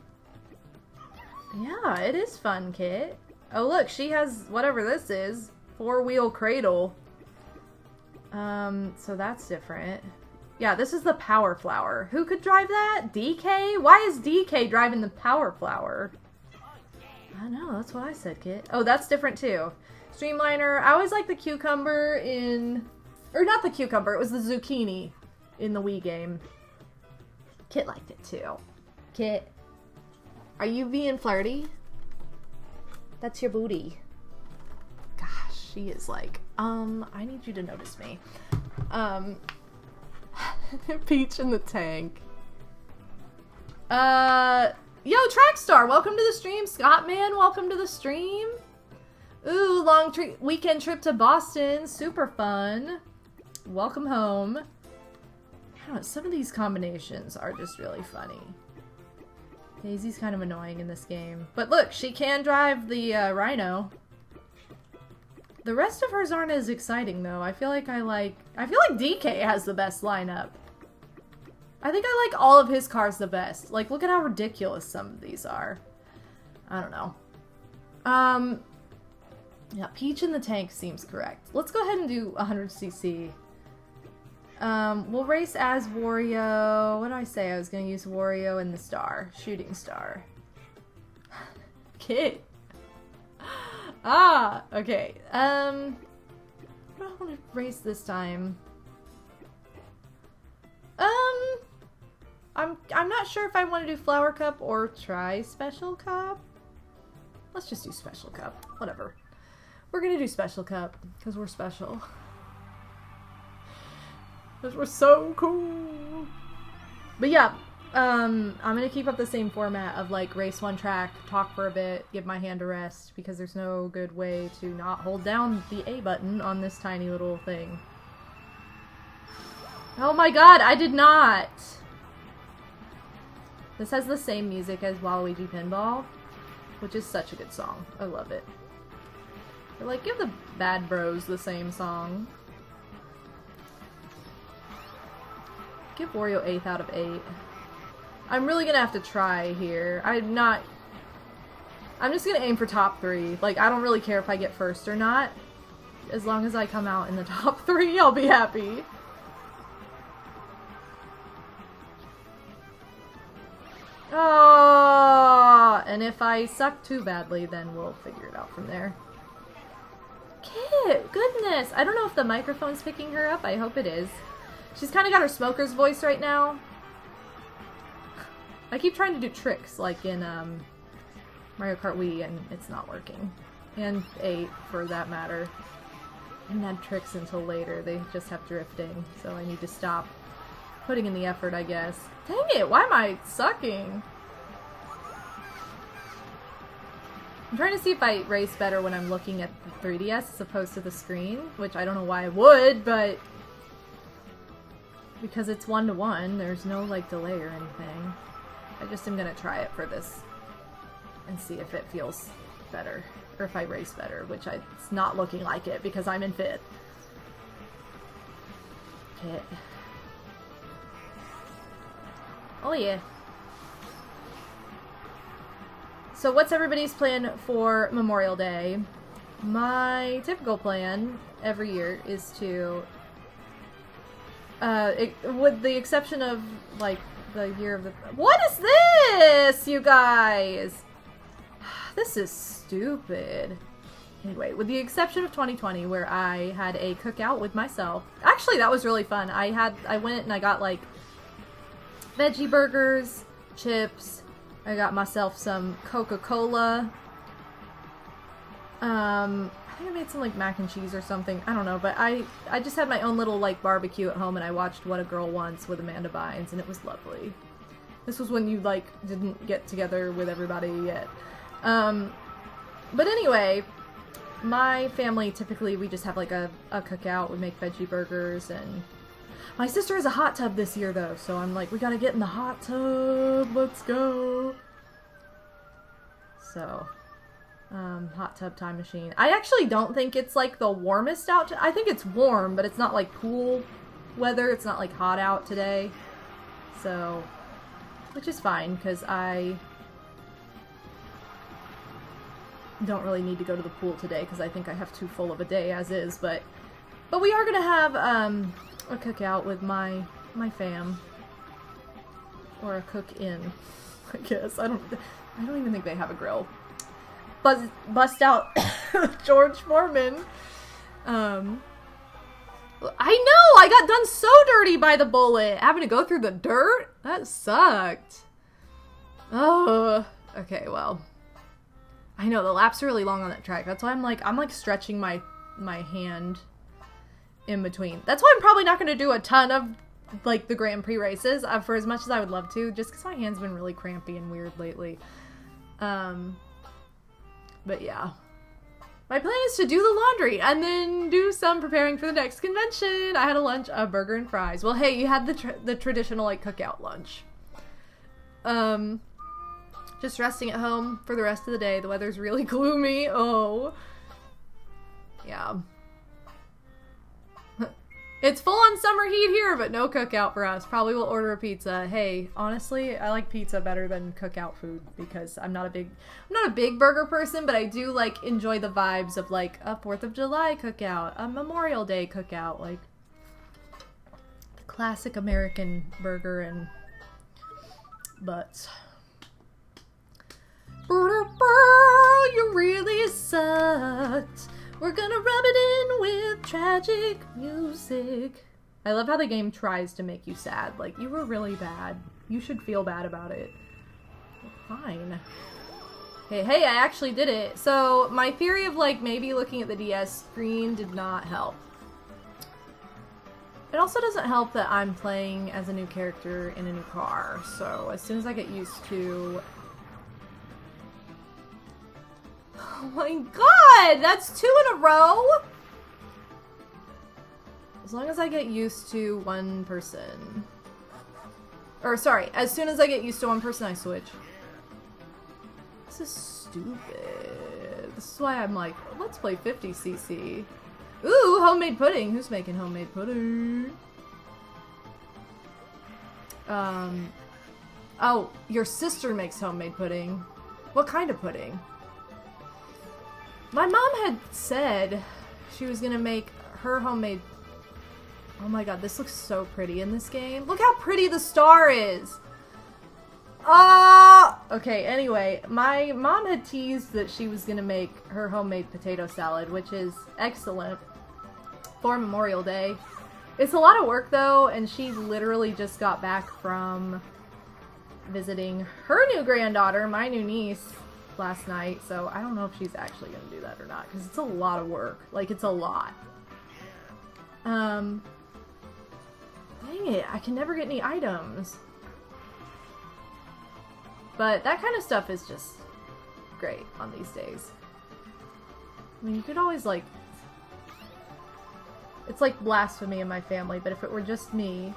Yeah, it is fun, Kit. Oh, look, she has whatever this is. 4-wheel cradle. So that's different. Yeah, this is the Power Flower. Who could drive that? DK? Why is DK driving the Power Flower? I know, that's what I said, Kit. Oh, that's different too. Streamliner. I always like the cucumber in... Or not the cucumber, it was the zucchini in the Wii game. Kit liked it too. Kit, are you being flirty? That's your booty. Gosh, she is like, I need you to notice me. Peach in the tank. Yo, Trackstar, welcome to the stream. Scottman, welcome to the stream. Ooh, long weekend trip to Boston. Super fun. Welcome home. I don't know, some of these combinations are just really funny. Daisy's kind of annoying in this game. But look, she can drive the Rhino. The rest of hers aren't as exciting though. I feel like DK has the best lineup. I think I like all of his cars the best. Like, look at how ridiculous some of these are. I don't know. Yeah, Peach in the tank seems correct. Let's go ahead and do 100cc. We'll race as Wario. What did I say? I was gonna use Wario and the star. Shooting star. Kid. Ah, okay. What do I want to race this time? I'm not sure if I want to do Flower Cup or try Special Cup. Let's just do Special Cup. Whatever. We're gonna do Special Cup because we're special. Because we're so cool. But yeah, I'm gonna keep up the same format of like race one track, talk for a bit, give my hand a rest, because there's no good way to not hold down the A button on this tiny little thing. Oh my god, I did not! This has the same music as Waluigi Pinball, which is such a good song. I love it. They're like, give the Bad Bros the same song. Give Wario 8th out of 8. I'm really gonna have to try here. I'm just gonna aim for top 3. Like, I don't really care if I get first or not. As long as I come out in the top 3, I'll be happy. Oh, and if I suck too badly, then we'll figure it out from there. Kit, goodness. I don't know if the microphone's picking her up. I hope it is. She's kind of got her smoker's voice right now. I keep trying to do tricks, like in Mario Kart Wii, and it's not working. And 8, for that matter. I didn't have tricks until later. They just have drifting, so I need to stop putting in the effort, I guess. Dang it, why am I sucking? I'm trying to see if I race better when I'm looking at the 3DS as opposed to the screen, which I don't know why I would, but because it's 1-to-1, there's no like delay or anything. I just am gonna try it for this and see if it feels better, or if I race better, which it's not looking like it because I'm in 5th. Kit. Oh yeah. So what's everybody's plan for Memorial Day? My typical plan every year is to, with the exception of like the year of the— What is this, you guys? This is stupid. Anyway, with the exception of 2020, where I had a cookout with myself. Actually, that was really fun. I went and I got like veggie burgers, chips. I got myself some Coca-Cola. I think I made some like mac and cheese or something. I don't know, but I just had my own little like barbecue at home, and I watched What a Girl Wants with Amanda Bynes, and it was lovely. This was when you like didn't get together with everybody yet. But anyway, my family typically we just have like a cookout. We make veggie burgers, and my sister has a hot tub this year though, so I'm like, we gotta get in the hot tub. Let's go. So, hot tub time machine. I actually don't think it's like the warmest out. I think it's warm, but it's not like pool weather. It's not like hot out today. So, which is fine because I don't really need to go to the pool today because I think I have too full of a day as is. But we are gonna have a cookout with my fam, or a cook-in, I guess. I don't even think they have a grill. Bust out George Foreman. I know! I got done so dirty by the bullet! Having to go through the dirt? That sucked. Oh, okay, well. I know, the laps are really long on that track. That's why I'm like stretching my hand in between. That's why I'm probably not going to do a ton of like the Grand Prix races for as much as I would love to, just because my hand's been really crampy and weird lately. But yeah. My plan is to do the laundry and then do some preparing for the next convention. I had a lunch, a burger and fries. Well, hey, you had the traditional like cookout lunch. Just resting at home for the rest of the day. The weather's really gloomy. Oh. Yeah. It's full on summer heat here, but no cookout for us. Probably will order a pizza. Hey, honestly, I like pizza better than cookout food because I'm not a big burger person, but I do like enjoy the vibes of like a 4th of July cookout, a Memorial Day cookout. Like, Classic American burger and butts. You really sucked. We're gonna rub it in with tragic music. I love how the game tries to make you sad. Like, you were really bad. You should feel bad about it. Fine. Hey, I actually did it. So, my theory of, like, maybe looking at the DS screen did not help. It also doesn't help that I'm playing as a new character in a new car. So, as soon as I get used to... Oh my god! That's 2 in a row?! As long as I get used to one person. Or, sorry, as soon as I get used to one person, I switch. This is stupid. This is why I'm like, let's play 50cc. Ooh, homemade pudding. Who's making homemade pudding? Oh, your sister makes homemade pudding. What kind of pudding? My mom had said she was gonna make her homemade... Oh my god, this looks so pretty in this game. Look how pretty the star is! Okay, anyway, my mom had teased that she was gonna make her homemade potato salad, which is excellent for Memorial Day. It's a lot of work though, and she literally just got back from visiting her new granddaughter, my new niece, last night, so I don't know if she's actually gonna do that or not, because it's a lot of work. Like, it's a lot. Dang it, I can never get any items. But that kind of stuff is just great on these days. I mean, you could always, like... It's like blasphemy in my family, but if it were just me,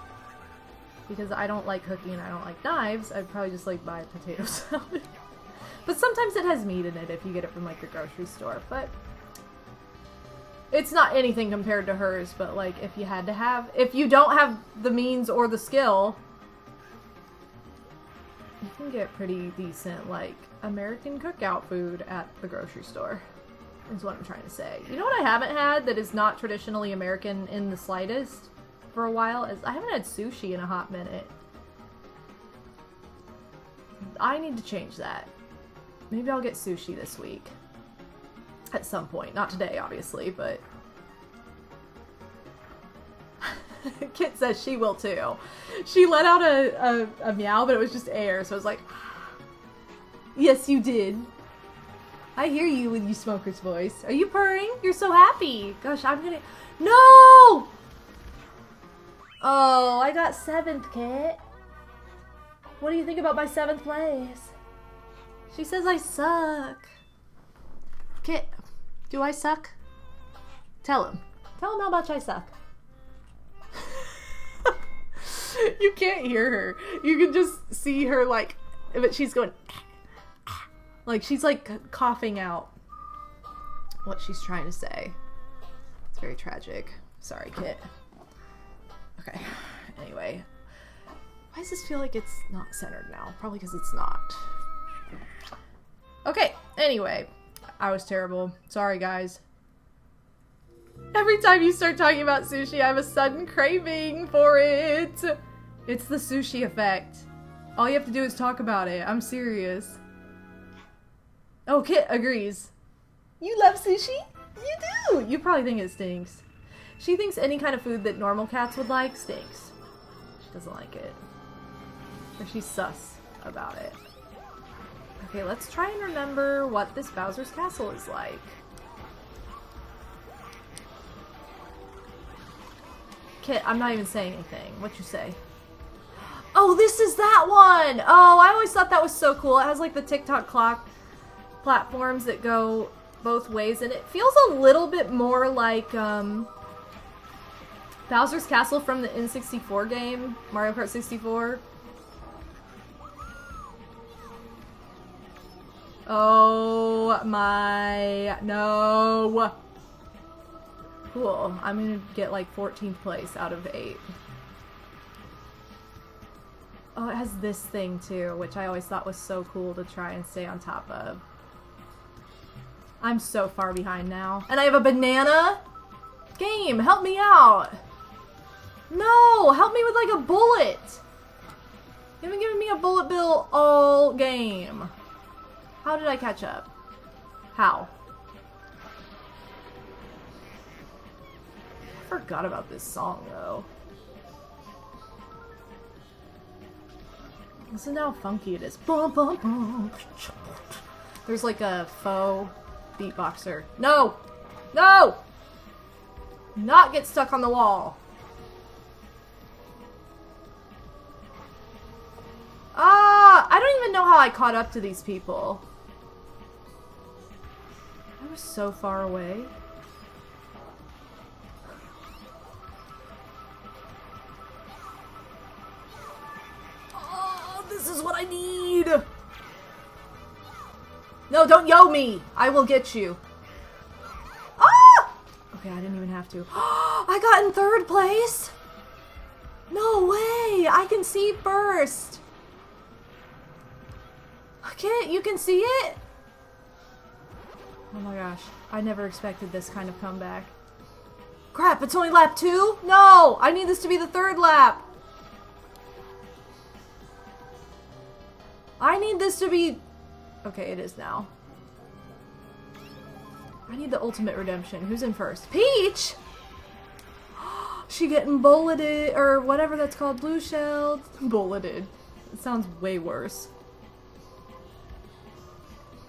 because I don't like cooking and I don't like knives, I'd probably just, like, buy a potato salad. But sometimes it has meat in it if you get it from, like, the grocery store, but... It's not anything compared to hers, but, like, if you had to have... If you don't have the means or the skill... You can get pretty decent, like, American cookout food at the grocery store, is what I'm trying to say. You know what I haven't had that is not traditionally American in the slightest for a while? Is I haven't had sushi in a hot minute. I need to change that. Maybe I'll get sushi this week. At some point. Not today, obviously, but... Kit says she will too. She let out a meow, but it was just air, so I was like, yes, you did. I hear you with your smoker's voice. Are you purring? You're so happy. Gosh, I'm gonna... No! Oh, I got 7th, Kit. What do you think about my 7th place? She says I suck. Kit, do I suck? Tell him. Tell him how much I suck. You can't hear her. You can just see her, like, but she's going, like, she's, like, coughing out what she's trying to say. It's very tragic. Sorry, Kit. Okay. Anyway. Why does this feel like it's not centered now? Probably because it's not. Okay. Anyway. I was terrible. Sorry, guys. Every time you start talking about sushi, I have a sudden craving for it. It's the sushi effect. All you have to do is talk about it. I'm serious. Oh, Kit agrees. You love sushi? You do! You probably think it stinks. She thinks any kind of food that normal cats would like stinks. She doesn't like it. Or she's sus about it. Okay, let's try and remember what this Bowser's Castle is like. Kit, I'm not even saying anything. What you say? Oh, this is that one! Oh, I always thought that was so cool. It has like the TikTok clock platforms that go both ways, and it feels a little bit more like Bowser's Castle from the N64 game, Mario Kart 64. Oh my, no. Cool, I'm gonna get like 14th place out of 8. Oh, it has this thing too, which I always thought was so cool to try and stay on top of. I'm so far behind now. And I have a banana? Game, help me out! No! Help me with like a bullet! You've been giving me a bullet bill all game. How did I catch up? How? I forgot about this song though. Listen to how funky it is. Bum, bum, bum. There's like a faux beatboxer. No! No! Not get stuck on the wall. Ah! I don't even know how I caught up to these people. I was so far away. Oh, this is what I need! No, don't yo me! I will get you. Ah! Okay, I didn't even have to. I got in 3rd place? No way! I can see first! Okay, you can see it? Oh my gosh. I never expected this kind of comeback. Crap, it's only lap 2? No! I need this to be the 3rd lap! I need this to be... Okay, it is now. I need the ultimate redemption. Who's in first? Peach! She getting bulleted, or whatever that's called, blue shelled. Bulleted. It sounds way worse.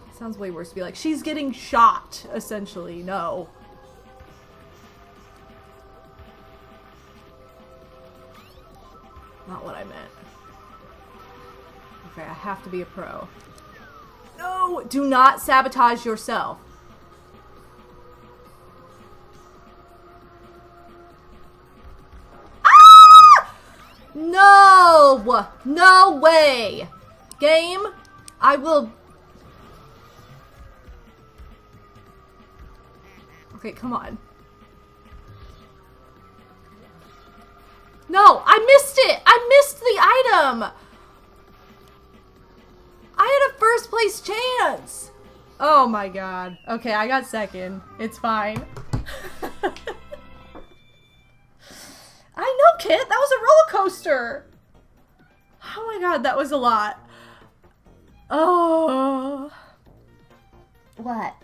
It sounds way worse to be like, she's getting shot, essentially. No. Not what I meant. Okay, I have to be a pro. No! Do not sabotage yourself. Ah! No! No way! Game, I will... Okay, come on. No! I missed it! I missed the item! I had a 1st place chance! Oh my god. Okay, I got 2nd. It's fine. I know, Kit! That was a roller coaster! Oh my god, that was a lot. Oh. What?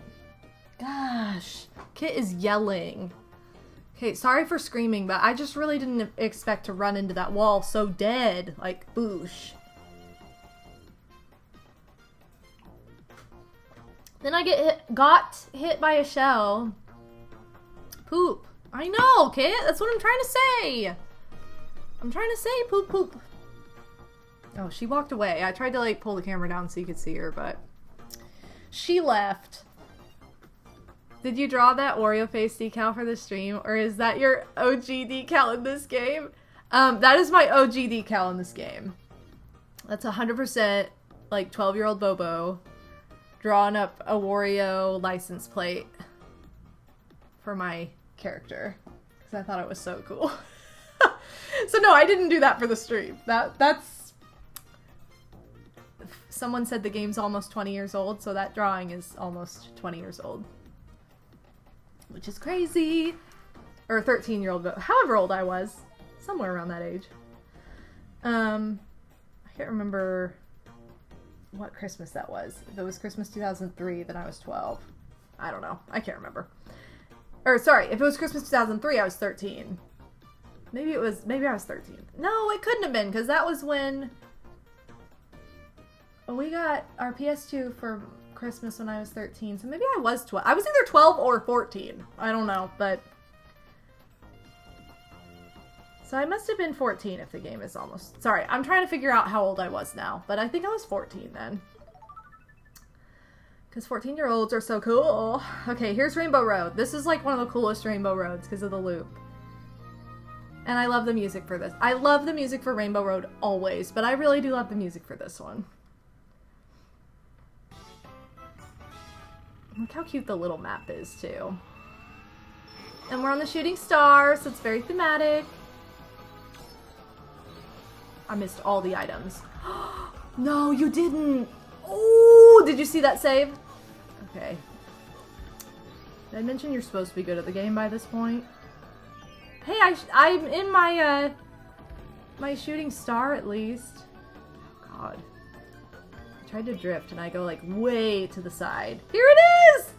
Gosh. Kit is yelling. Okay, sorry for screaming, but I just really didn't expect to run into that wall so dead. Like, boosh. Then I got hit by a shell. Poop. I know, Kit. That's what I'm trying to say. I'm trying to say poop poop. Oh, she walked away. I tried to like pull the camera down so you could see her, but she left. Did you draw that Oreo face decal for the stream, or is that your OG decal in this game? That is my OG decal in this game. That's 100% like 12-year-old Bobo drawing up a Wario license plate for my character because I thought it was so cool. So no, I didn't do that for the stream. That's someone said the game's almost 20 years old, so that drawing is almost 20 years old, which is crazy. Or 13-year-old, however old I was, somewhere around that age. I can't remember what Christmas that was. If it was Christmas 2003, then I was 12. I don't know. I can't remember. Or sorry, if it was Christmas 2003, I was 13. Maybe I was 13. No, it couldn't have been, because that was when we got our PS2 for Christmas when I was 13. So maybe I was 12. I was either 12 or 14. I don't know, but... So I must have been 14 if the game is almost... Sorry, I'm trying to figure out how old I was now, but I think I was 14 then. Because 14-year-olds are so cool. Okay, here's Rainbow Road. This is like one of the coolest Rainbow Roads because of the loop. And I love the music for this. I love the music for Rainbow Road always, but I really do love the music for this one. Look how cute the little map is, too. And we're on the shooting star, so it's very thematic. I missed all the items. No, you didn't! Oh, did you see that save? Okay. Did I mention you're supposed to be good at the game by this point? Hey, I'm in my, my shooting star at least. Oh, God. I tried to drift and I go, like, way to the side. Here it is!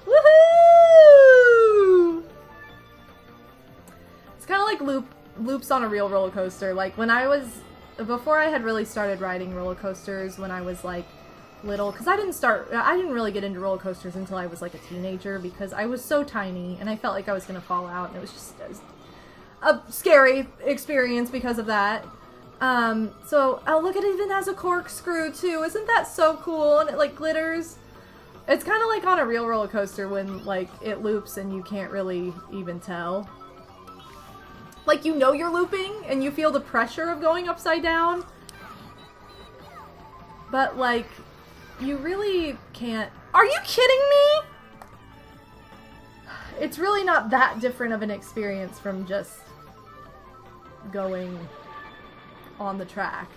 Woohoo! It's kind of like loops on a real roller coaster. Like, when I was... Before I had really started riding roller coasters when I was, like, little, because I didn't really get into roller coasters until I was like a teenager because I was so tiny and I felt like I was gonna fall out, and it was just a scary experience because of that. So, oh look, it even has a corkscrew too. Isn't that so cool? And it like glitters. It's kind of like on a real roller coaster when like it loops and you can't really even tell. Like, you know you're looping and you feel the pressure of going upside down, but like you really can't. Are you kidding me? It's really not that different of an experience from just going on the track.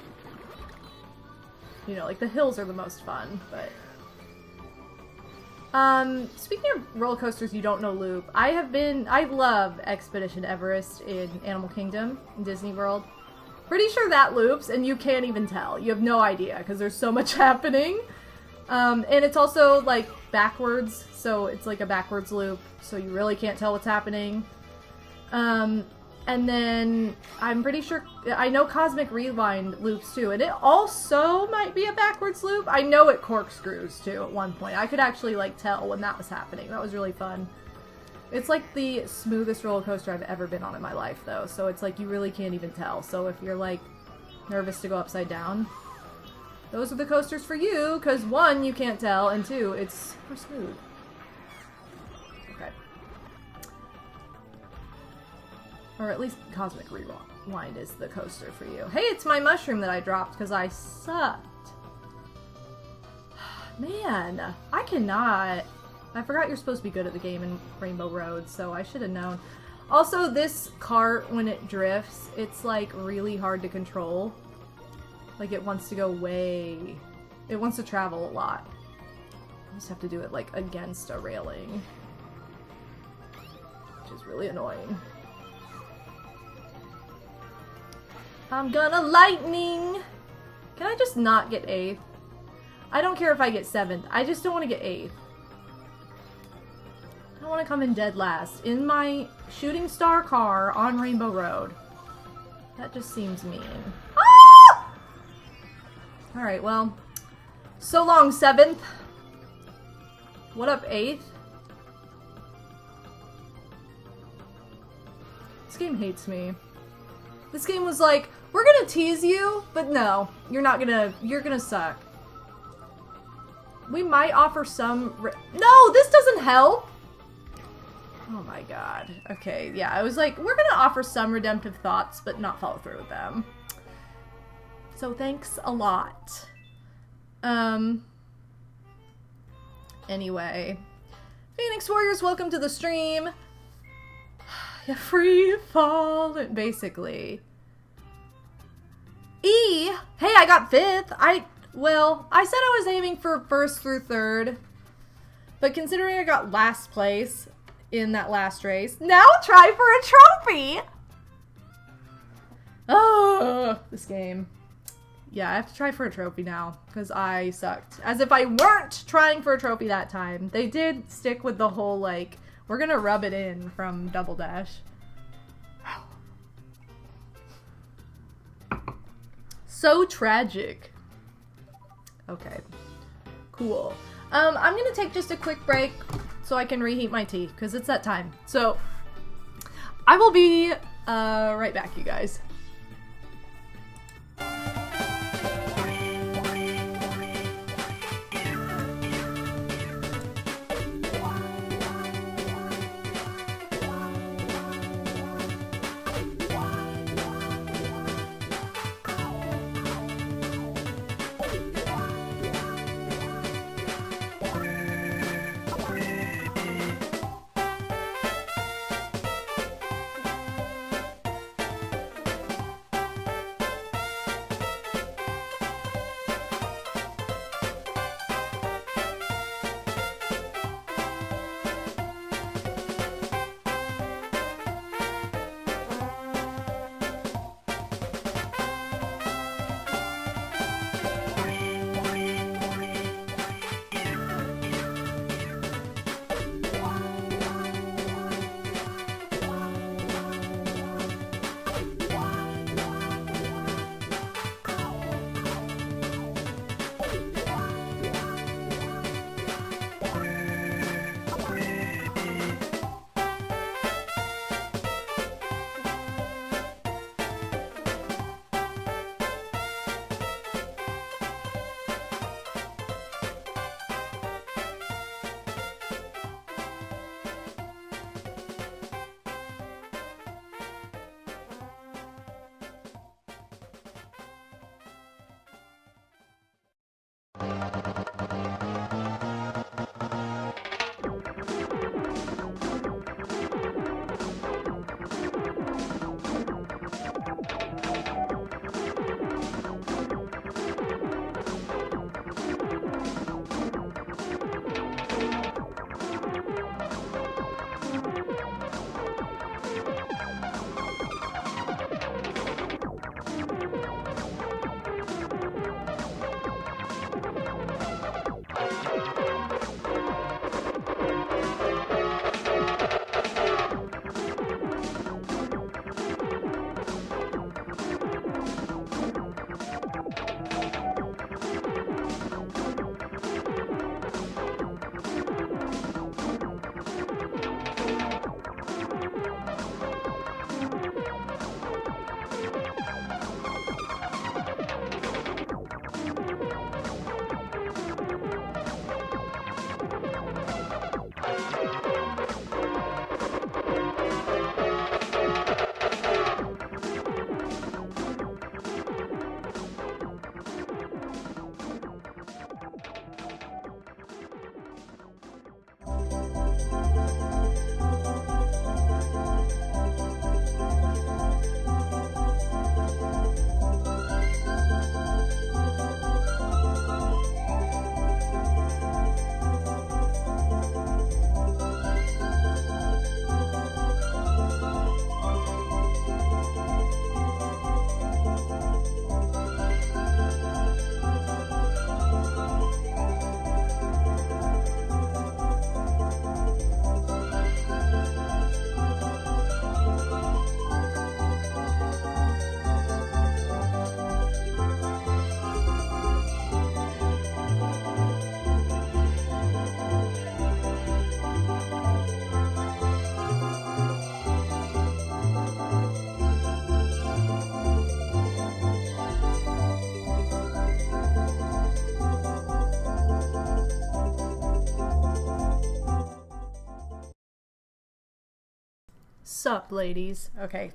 You know, like the hills are the most fun, but... speaking of roller coasters you don't know loop, I love Expedition Everest in Animal Kingdom, in Disney World. Pretty sure that loops and you can't even tell. You have no idea because there's so much happening. And it's also, like, backwards, so it's like a backwards loop, so you really can't tell what's happening. And then, I'm pretty sure, I know Cosmic Rewind loops too, and it also might be a backwards loop. I know it corkscrews too at one point. I could actually, like, tell when that was happening. That was really fun. It's like the smoothest roller coaster I've ever been on in my life, though, so it's like you really can't even tell. So if you're, like, nervous to go upside down, those are the coasters for you, because one, you can't tell, and two, it's super smooth. Okay. Or at least Cosmic Rewind is the coaster for you. Hey, it's my mushroom that I dropped because I sucked. Man, I cannot. I forgot you're supposed to be good at the game in Rainbow Road, so I should have known. Also, this cart, when it drifts, it's like really hard to control. Like, it wants to go way... It wants to travel a lot. I just have to do it, like, against a railing. Which is really annoying. I'm gonna lightning! Can I just not get 8th? I don't care if I get 7th. I just don't want to get 8th. I don't want to come in dead last. In my shooting star car on Rainbow Road. That just seems mean. Alright, well, so long, 7th. What up, 8th? This game hates me. This game was like, we're gonna tease you, but no, you're gonna suck. We might offer some no, this doesn't help! Oh my god. Okay, yeah, I was like, we're gonna offer some redemptive thoughts, but not follow through with them. So thanks a lot. Anyway. Phoenix Warriors, welcome to the stream. Yeah, free fall, basically. E! Hey, I got 5th. Well, I said I was aiming for 1st through 3rd. But considering I got last place in that last race, now try for a trophy! Oh, this game. Yeah, I have to try for a trophy now, because I sucked. As if I weren't trying for a trophy that time. They did stick with the whole, like, we're gonna rub it in from Double Dash. So tragic. Okay. Cool. I'm gonna take just a quick break so I can reheat my tea, because it's that time. So, I will be right back, you guys. Sup, ladies? Okay,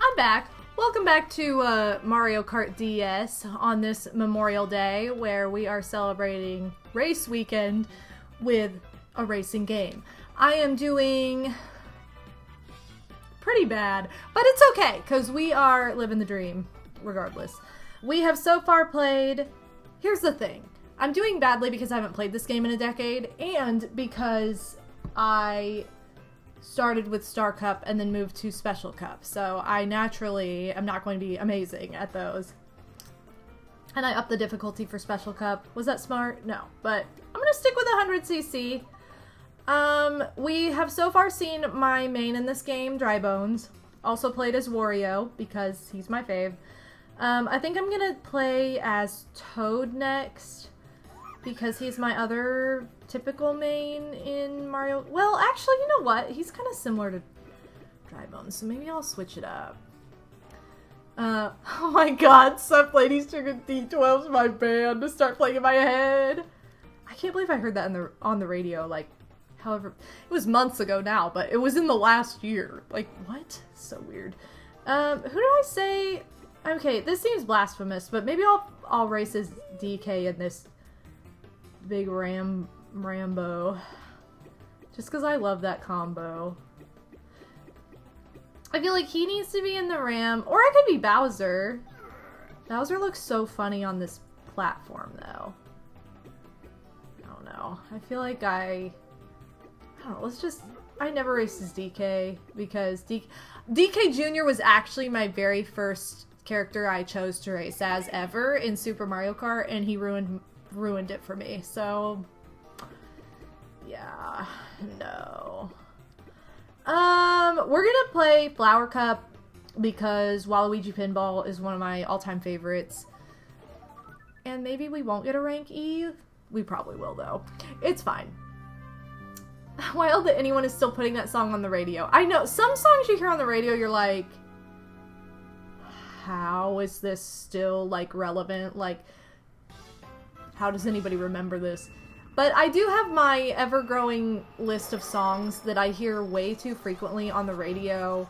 I'm back. Welcome back to Mario Kart DS on this Memorial Day, where we are celebrating race weekend with a racing game. I am doing pretty bad, but it's okay, because we are living the dream, regardless. We have so far played... Here's the thing. I'm doing badly because I haven't played this game in a decade, and because I started with Star Cup and then moved to Special Cup, so I naturally am not going to be amazing at those. And I upped the difficulty for Special Cup. Was that smart? No, but I'm gonna stick with 100cc. We have so far seen my main in this game, Dry Bones. Also played as Wario, because he's my fave. I think I'm gonna play as Toad next, because he's my other typical main in Mario. Well, actually, you know what? He's kind of similar to Dry Bones, so maybe I'll switch it up. Oh my god, Sup Ladies Chicken D12's my band to start playing in my head. I can't believe I heard that on the radio, like, however, it was months ago now, but it was in the last year. Like, what? So weird. Who did I say? Okay, this seems blasphemous, but maybe I'll race as DK in this big Rambo. Just because I love that combo. I feel like he needs to be in the Ram, or I could be Bowser. Bowser looks so funny on this platform, though. I don't know. I feel like I don't know, I never raced as DK, because DK Jr. was actually my very first character I chose to race as ever in Super Mario Kart, and he ruined it for me, so yeah, no. We're gonna play Flower Cup because Waluigi Pinball is one of my all-time favorites, and maybe we won't get a rank E. We probably will, though. It's fine. Wild that anyone is still putting that song on the radio. I know, some songs you hear on the radio, you're like, how is this still, like, relevant? Like, how does anybody remember this? But I do have my ever-growing list of songs that I hear way too frequently on the radio.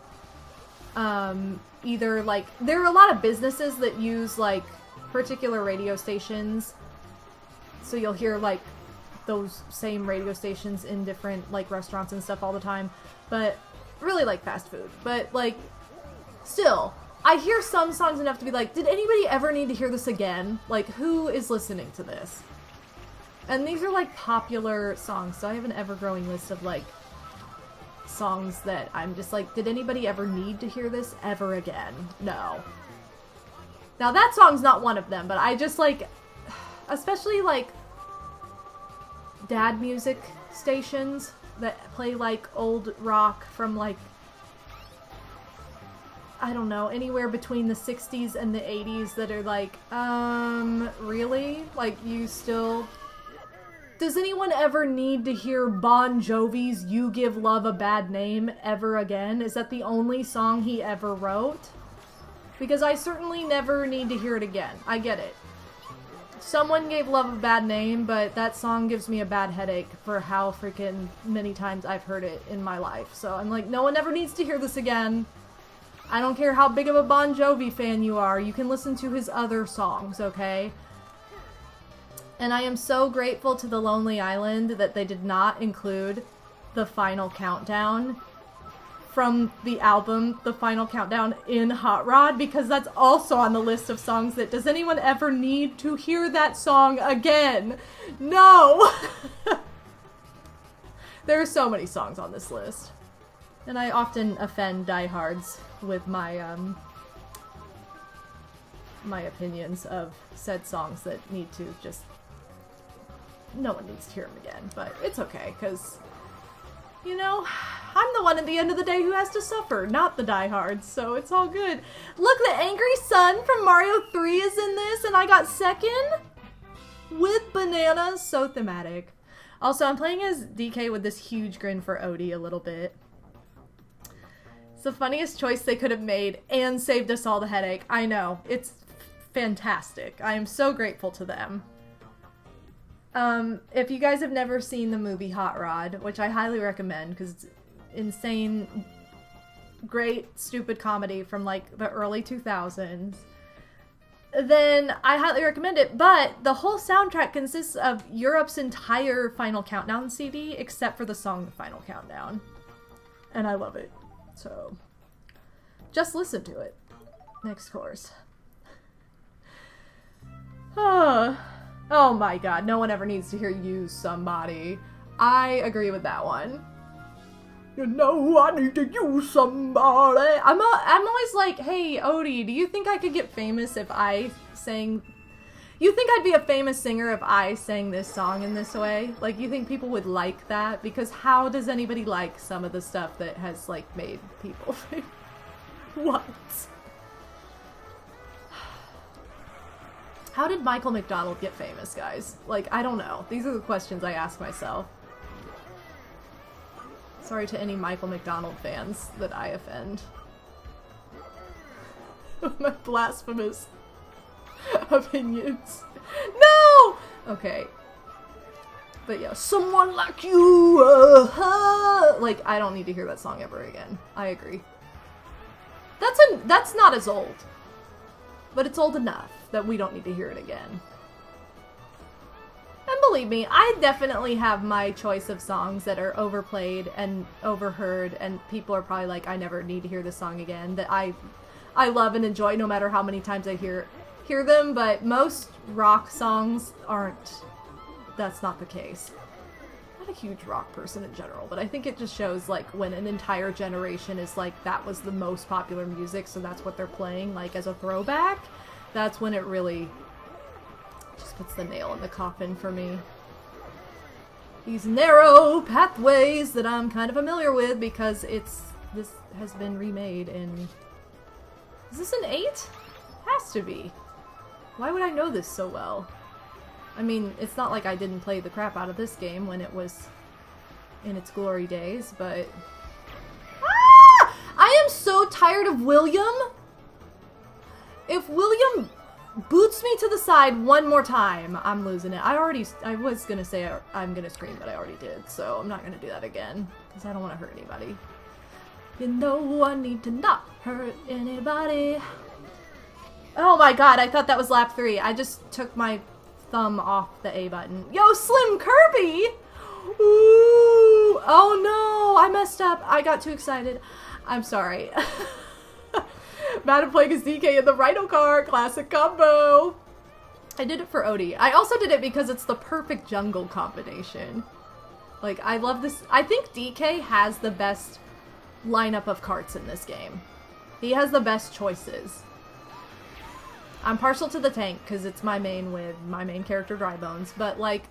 Either, like, there are a lot of businesses that use, like, particular radio stations so you'll hear, like, those same radio stations in different, like, restaurants and stuff all the time, but really like fast food. But, like, still, I hear some songs enough to be like, did anybody ever need to hear this again? Like, who is listening to this? And these are, like, popular songs, so I have an ever-growing list of, like, songs that I'm just like, did anybody ever need to hear this ever again? No. Now, that song's not one of them, but I just, like, especially, like, dad music stations that play, like, old rock from, like, I don't know, anywhere between the 60s and the 80s that are like, really? Like, you still... Does anyone ever need to hear Bon Jovi's You Give Love a Bad Name ever again? Is that the only song he ever wrote? Because I certainly never need to hear it again. I get it. Someone gave love a bad name, but that song gives me a bad headache for how freaking many times I've heard it in my life. So I'm like, no one ever needs to hear this again. I don't care how big of a Bon Jovi fan you are. You can listen to his other songs, okay? And I am so grateful to The Lonely Island that they did not include the final countdown from the album, The Final Countdown, in Hot Rod, because that's also on the list of songs that, does anyone ever need to hear that song again? No! There are so many songs on this list. And I often offend diehards with my, my opinions of said songs that need to just... No one needs to hear them again, but it's okay, because... You know, I'm the one at the end of the day who has to suffer, not the diehards, so it's all good. Look, the Angry Sun from Mario 3 is in this, and I got second with bananas. So thematic. Also, I'm playing as DK with this huge grin for Odie a little bit. It's the funniest choice they could have made and saved us all the headache. I know. It's fantastic. I am so grateful to them. If you guys have never seen the movie Hot Rod, which I highly recommend because it's insane, great, stupid comedy from like the early 2000s, then I highly recommend it. But the whole soundtrack consists of Europe's entire Final Countdown CD except for the song The Final Countdown. And I love it. So, just listen to it. Next course. Oh my god, no one ever needs to hear Use Somebody. I agree with that one. You know I need to use somebody. I'm always like, hey, Odie, do you think I could get famous if I sang... You think I'd be a famous singer if I sang this song in this way? Like, you think people would like that? Because how does anybody like some of the stuff that has, like, made people famous? What? How did Michael McDonald get famous, guys? Like, I don't know. These are the questions I ask myself. Sorry to any Michael McDonald fans that I offend. My blasphemous opinions. No! Okay. But yeah, someone like you, like, I don't need to hear that song ever again. I agree. That's not as old. But it's old enough that we don't need to hear it again. And believe me, I definitely have my choice of songs that are overplayed and overheard, and people are probably like, I never need to hear this song again, that I love and enjoy no matter how many times I hear them, but most rock songs aren't. That's not the case. I'm not a huge rock person in general, but I think it just shows, like, when an entire generation is like, that was the most popular music, so that's what they're playing, like, as a throwback. That's when it really just puts the nail in the coffin for me. These narrow pathways that I'm kind of familiar with because this has been remade in... Is this an 8? Has to be. Why would I know this so well? I mean, it's not like I didn't play the crap out of this game when it was in its glory days, but... Ah! I am so tired of William! If William boots me to the side one more time, I'm losing it. I was gonna say I'm gonna scream, but I already did, so I'm not gonna do that again, because I don't want to hurt anybody. You know I need to not hurt anybody. Oh my god, I thought that was lap 3. I just took my thumb off the A button. Yo, Slim Kirby! Ooh! Oh no, I messed up. I got too excited. I'm sorry. Madam playing as DK in the Rhino Kart, classic combo. I did it for Odie. I also did it because it's the perfect jungle combination. Like, I love this. I think DK has the best lineup of karts in this game. He has the best choices. I'm partial to the tank because it's my main with my main character Drybones, but like,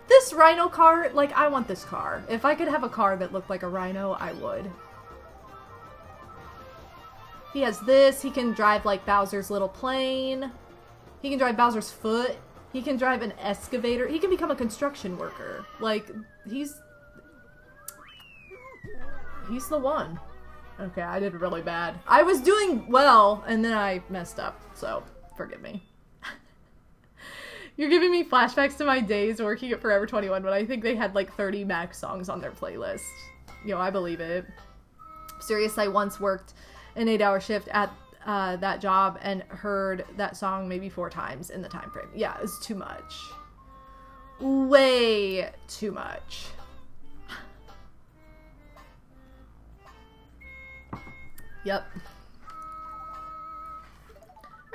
this Rhino Kart, like, I want this car. If I could have a car that looked like a Rhino, I would. He has this. He can drive like Bowser's little plane. He can drive Bowser's foot. He can drive an excavator. He can become a construction worker. Like, he's the one. Okay, I did really bad. I was doing well, and then I messed up, so forgive me. You're giving me flashbacks to my days working at Forever 21 when I think they had like 30 Max songs on their playlist. Yo, I believe it. Serious, I once worked an 8-hour shift at that job and heard that song maybe 4 times in the time frame. Yeah, it's too much. Way too much. Yep.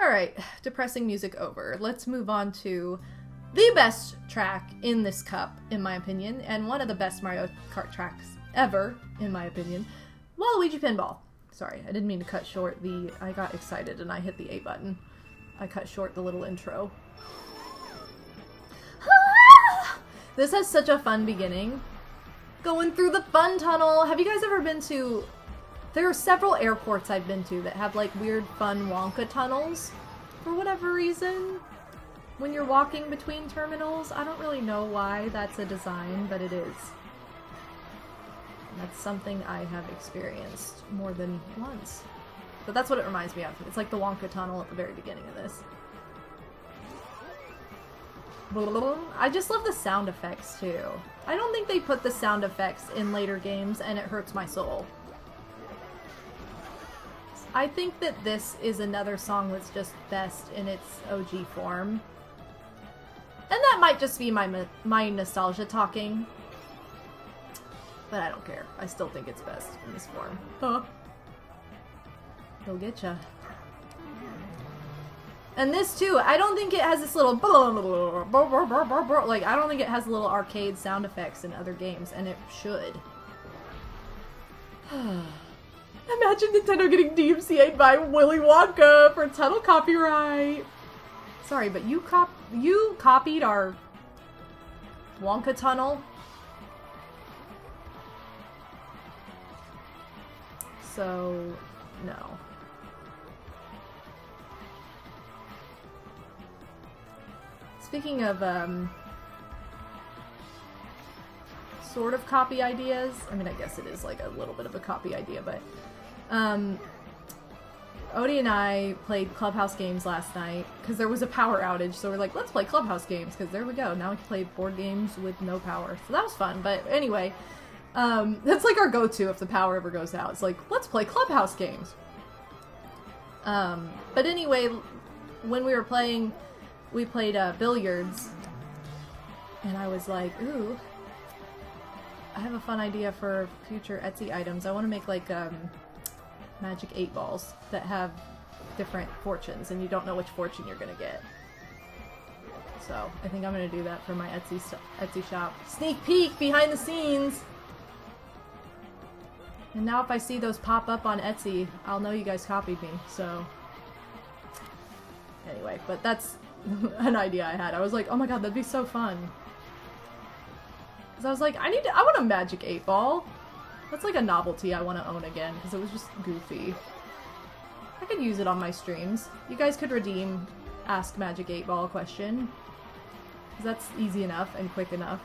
Alright, depressing music over. Let's move on to the best track in this cup, in my opinion, and one of the best Mario Kart tracks ever, in my opinion, Waluigi Pinball. Sorry, I didn't mean to cut short the... I got excited and I hit the A button. I cut short the little intro. This has such a fun beginning. Going through the fun tunnel. Have you guys ever been to... There are several airports I've been to that have like weird fun Wonka tunnels. For whatever reason. When you're walking between terminals. I don't really know why that's a design, but it is. That's something I have experienced more than once. But that's what it reminds me of. It's like the Wonka tunnel at the very beginning of this. I just love the sound effects too. I don't think they put the sound effects in later games and it hurts my soul. I think that this is another song that's just best in its OG form. And that might just be my nostalgia talking. But I don't care. I still think it's best in this form. Huh. He'll get ya. And this too, I don't think it has this little like, I don't think it has little arcade sound effects in other games, and it should. Imagine Nintendo getting DMCA'd by Willy Wonka for tunnel copyright. Sorry, but you copied our Wonka tunnel. So, no. Speaking of, sort of copy ideas, I mean, I guess it is like a little bit of a copy idea, but, Odie and I played Clubhouse games last night, because there was a power outage, so we're like, let's play Clubhouse games, because there we go, now we can play board games with no power. So that was fun, but anyway... that's like our go-to if the power ever goes out. It's like, let's play Clubhouse games. But anyway, when we were playing, we played billiards. And I was like, ooh, I have a fun idea for future Etsy items. I want to make like magic 8 balls that have different fortunes, and you don't know which fortune you're going to get. So I think I'm going to do that for my Etsy shop. Sneak peek behind the scenes! And now if I see those pop up on Etsy, I'll know you guys copied me, so... Anyway, but that's an idea I had. I was like, oh my god, that'd be so fun. Because I was like, I want a magic 8 ball. That's like a novelty I want to own again, because it was just goofy. I could use it on my streams. You guys could redeem Ask Magic 8 Ball question. Because that's easy enough and quick enough.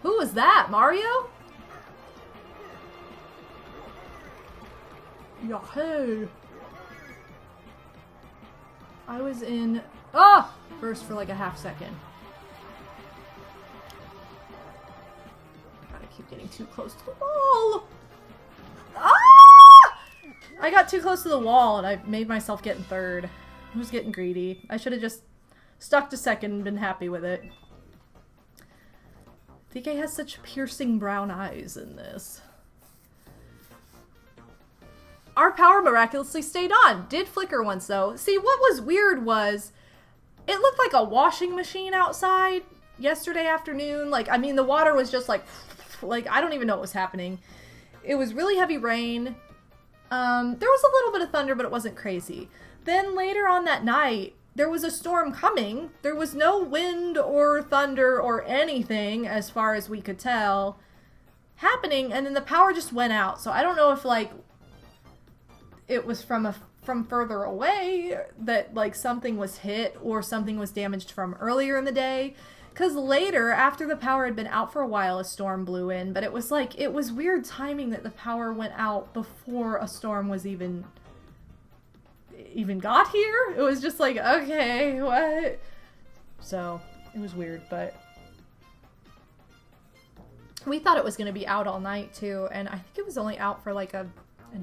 Who was that? Mario? Yahoo! I was in... Ah! First for like a half second. Gotta keep getting too close to the wall! Ah! I got too close to the wall and I made myself get in third. I was getting greedy. I should have just stuck to second and been happy with it. DK has such piercing brown eyes in this. Our power miraculously stayed on. Did flicker once though. See, what was weird was it looked like a washing machine outside yesterday afternoon. Like, I mean, the water was just like I don't even know what was happening. It was really heavy rain. There was a little bit of thunder, but it wasn't crazy. Then later on that night, there was a storm coming. There was no wind or thunder or anything, as far as we could tell, happening, and then the power just went out. So I don't know if, like, it was from further away that, like, something was hit or something was damaged from earlier in the day. Because later, after the power had been out for a while, a storm blew in. But it was, like, it was weird timing that the power went out before a storm was even got here. It was just like, okay, what? So it was weird, but we thought it was going to be out all night too, and I think it was only out for like an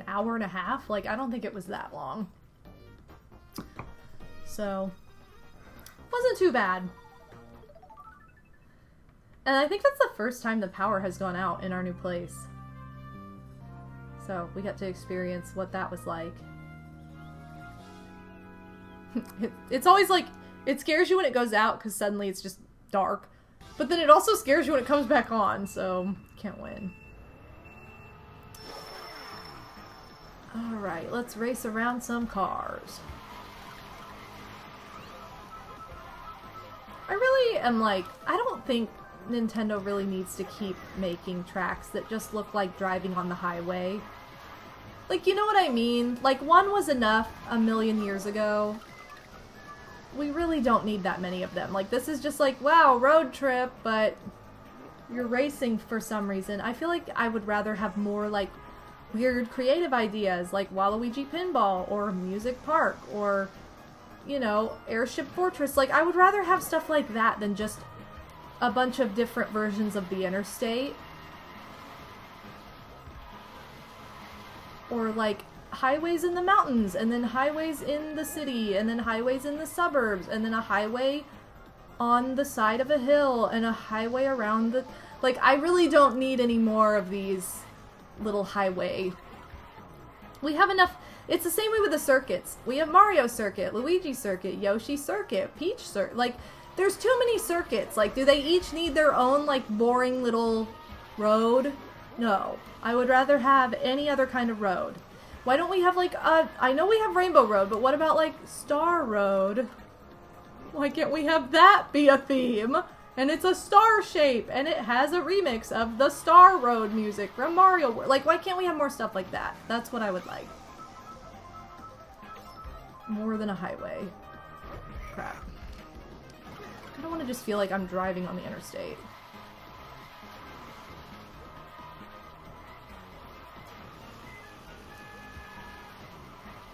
hour and a half. Like, I don't think it was that long, so wasn't too bad. And I think that's the first time the power has gone out in our new place, so we got to experience what that was like. It's always like, it scares you when it goes out because suddenly it's just dark. But then it also scares you when it comes back on, so can't win. Alright, let's race around some cars. I really am like, I don't think Nintendo really needs to keep making tracks that just look like driving on the highway. Like, you know what I mean? Like, one was enough a million years ago. We really don't need that many of them. Like, this is just like, wow, road trip, but you're racing for some reason. I feel like I would rather have more, like, weird creative ideas, like Waluigi Pinball, or Music Park, or, you know, Airship Fortress. Like, I would rather have stuff like that than just a bunch of different versions of the interstate. Or, like, highways in the mountains, and then highways in the city, and then highways in the suburbs, and then a highway on the side of a hill, and a highway around the... Like, I really don't need any more of these little highway. We have enough... It's the same way with the circuits. We have Mario Circuit, Luigi Circuit, Yoshi Circuit, Peach Circuit. Like, there's too many circuits. Like, do they each need their own, like, boring little road? No. I would rather have any other kind of road. Why don't we have, like, I know we have Rainbow Road, but what about, like, Star Road? Why can't we have that be a theme? And it's a star shape, and it has a remix of the Star Road music from Mario World. Like, why can't we have more stuff like that? That's what I would like. More than a highway. Crap. I don't want to just feel like I'm driving on the interstate.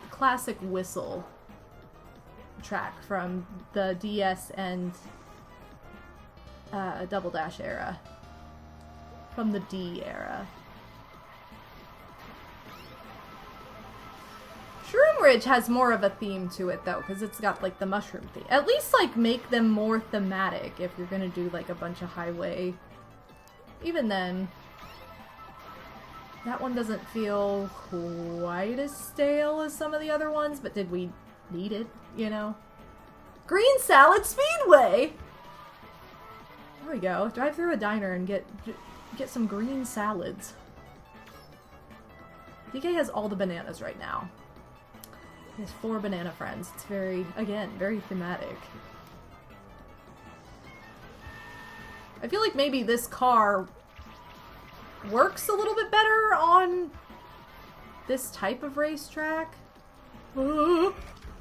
Classic whistle track from the DS and Double Dash era. From the D era. Shroom Ridge has more of a theme to it though, because it's got like the mushroom theme. At least like make them more thematic if you're gonna do like a bunch of highway. Even then, that one doesn't feel quite as stale as some of the other ones, but did we need it, you know? Green Salad Speedway! There we go. Drive through a diner and get some green salads. DK has all the bananas right now. He has 4 banana friends. It's very, again, very thematic. I feel like maybe this car works a little bit better on this type of racetrack. Oh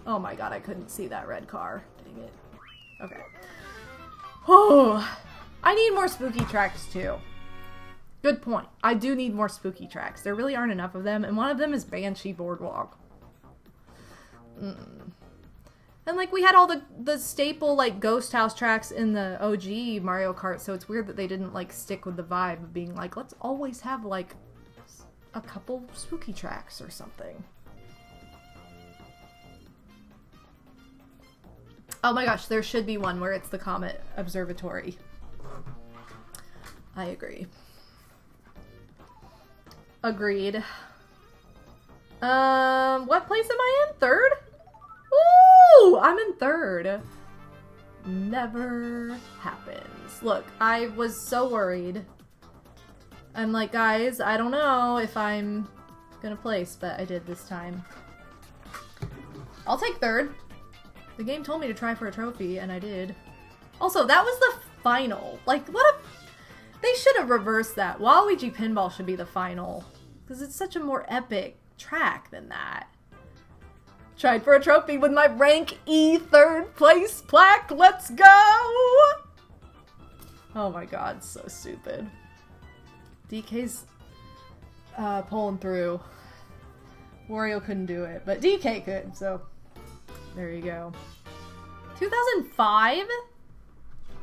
my god, I couldn't see that red car. Dang it. Okay. Oh, I need more spooky tracks too. Good point. I do need more spooky tracks. There really aren't enough of them, and one of them is Banshee Boardwalk. And like we had all the staple like ghost house tracks in the OG Mario Kart, so it's weird that they didn't like stick with the vibe of being like, let's always have like a couple spooky tracks or something. Oh my gosh, there should be one where it's the Comet Observatory. I agree. Agreed. What place am I in? Third? Ooh, I'm in third. Never happens. Look, I was so worried. I'm like, guys, I don't know if I'm gonna place, but I did this time. I'll take third. The game told me to try for a trophy, and I did. Also, that was the final. Like, what a... They should have reversed that. Waluigi Pinball should be the final. Because it's such a more epic track than that. Tried for a trophy with my rank E third place plaque. Let's go! Oh my god, so stupid. DK's pulling through. Wario couldn't do it, but DK could, so there you go. 2005?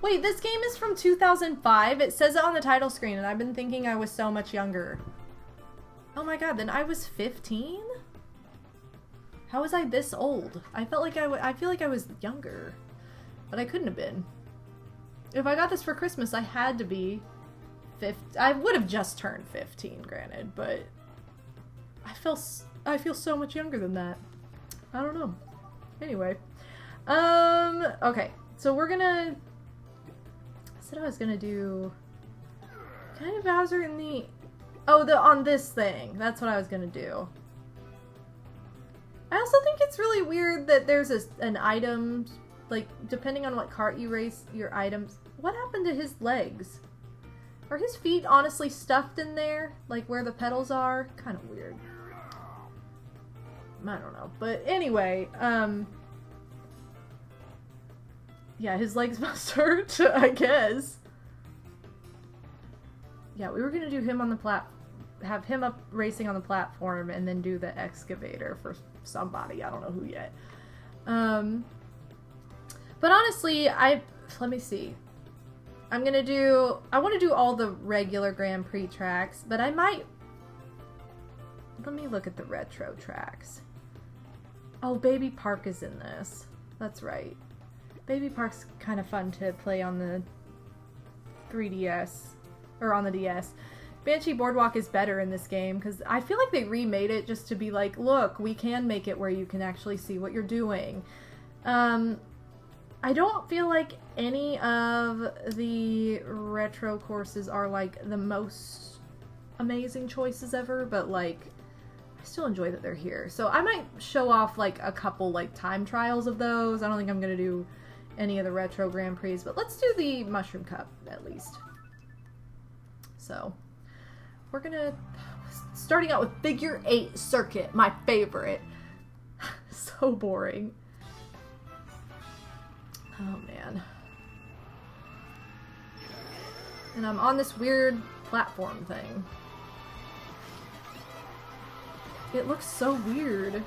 Wait, this game is from 2005? It says it on the title screen, and I've been thinking I was so much younger. Oh my god, then I was 15? How was I this old? I felt like I feel like I was younger, but I couldn't have been. If I got this for Christmas, I had to be 15. I would have just turned 15, granted, but I feel so much younger than that. I don't know. Anyway, okay, so we're gonna. I said I was gonna do. Can I do Bowser in the? Oh, on this thing. That's what I was gonna do. I also think it's really weird that there's an item, like, depending on what cart you race, your items. What happened to his legs? Are his feet honestly stuffed in there? Like, where the pedals are? Kind of weird. I don't know. But anyway, yeah, his legs must hurt, I guess. Yeah, we were gonna do him on the have him up racing on the platform and then do the excavator for somebody. I don't know who yet. But honestly, let me see. I want to do all the regular Grand Prix tracks, but I might, let me look at the retro tracks. Oh, Baby Park is in this. That's right. Baby Park's kind of fun to play on the 3DS, or on the DS. Banshee Boardwalk is better in this game, because I feel like they remade it just to be like, look, we can make it where you can actually see what you're doing. I don't feel like any of the retro courses are like the most amazing choices ever, but like, I still enjoy that they're here. So I might show off like a couple like time trials of those. I don't think I'm gonna do any of the retro Grand Prix, but let's do the Mushroom Cup at least. So we're gonna, starting out with Figure 8 Circuit, my favorite. So boring. Oh man. And I'm on this weird platform thing. It looks so weird.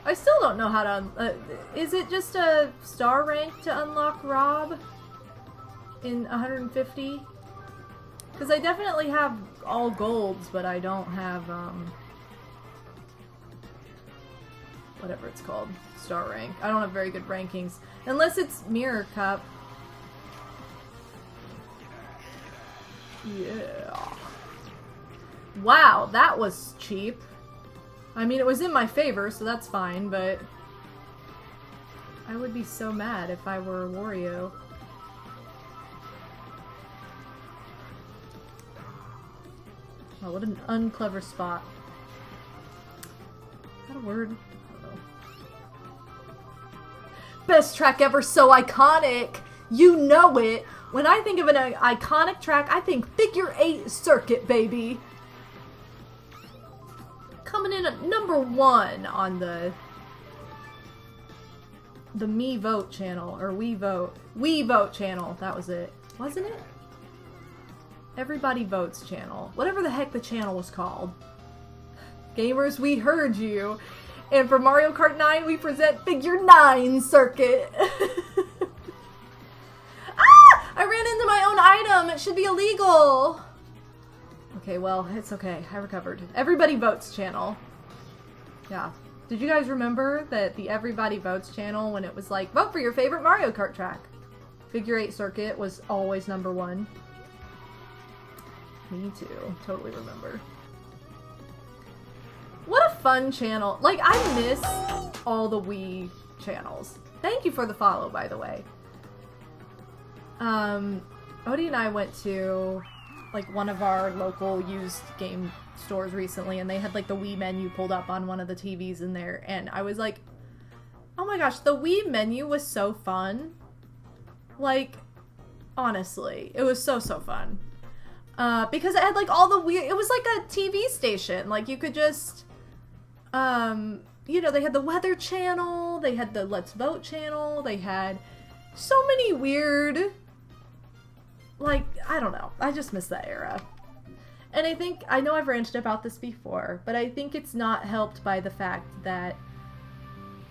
I still don't know how to, is it just a star rank to unlock Rob in 150? Because I definitely have all golds, but I don't have, whatever it's called, star rank. I don't have very good rankings. Unless it's Mirror Cup. Yeah. Wow, that was cheap. I mean, it was in my favor, so that's fine, but I would be so mad if I were Wario. Oh, what an unclever spot. Is that a word? I don't know. Best track ever, so iconic! You know it! When I think of an iconic track, I think Figure 8 Circuit, baby! Coming in at number 1 on the Me Vote channel, or We Vote channel, that was it. Wasn't it? Everybody Votes channel. Whatever the heck the channel was called. Gamers, we heard you. And for Mario Kart 9, we present Figure 9 Circuit. Ah! I ran into my own item! It should be illegal! Okay, well, it's okay. I recovered. Everybody Votes channel. Yeah. Did you guys remember that the Everybody Votes channel, when it was like, vote for your favorite Mario Kart track? Figure 8 Circuit was always #1. Me too. Totally remember. What a fun channel. Like, I miss all the Wii channels. Thank you for the follow, by the way. Odie and I went to, like, one of our local used game stores recently, and they had, like, the Wii menu pulled up on one of the TVs in there, and I was like, oh my gosh, the Wii menu was so fun. Like, honestly, it was so fun. Because it had, like, all the weird, it was like a TV station. Like, you could just, you know, they had the weather channel, they had the Let's Vote channel, they had so many weird, like, I don't know. I just miss that era. And I think, I know I've ranted about this before, but I think it's not helped by the fact that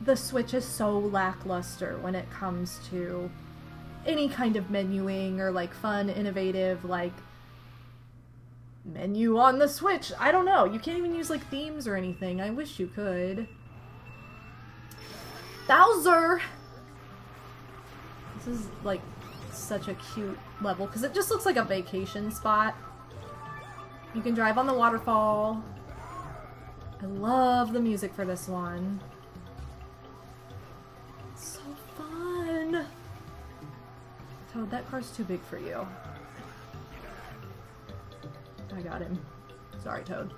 the Switch is so lackluster when it comes to any kind of menuing or, like, fun, innovative, like, menu on the Switch. I don't know. You can't even use, like, themes or anything. I wish you could. Bowser! This is, like, such a cute level, because it just looks like a vacation spot. You can drive on the waterfall. I love the music for this one. It's so fun! Toad, that car's too big for you. I got him. Sorry, Toad.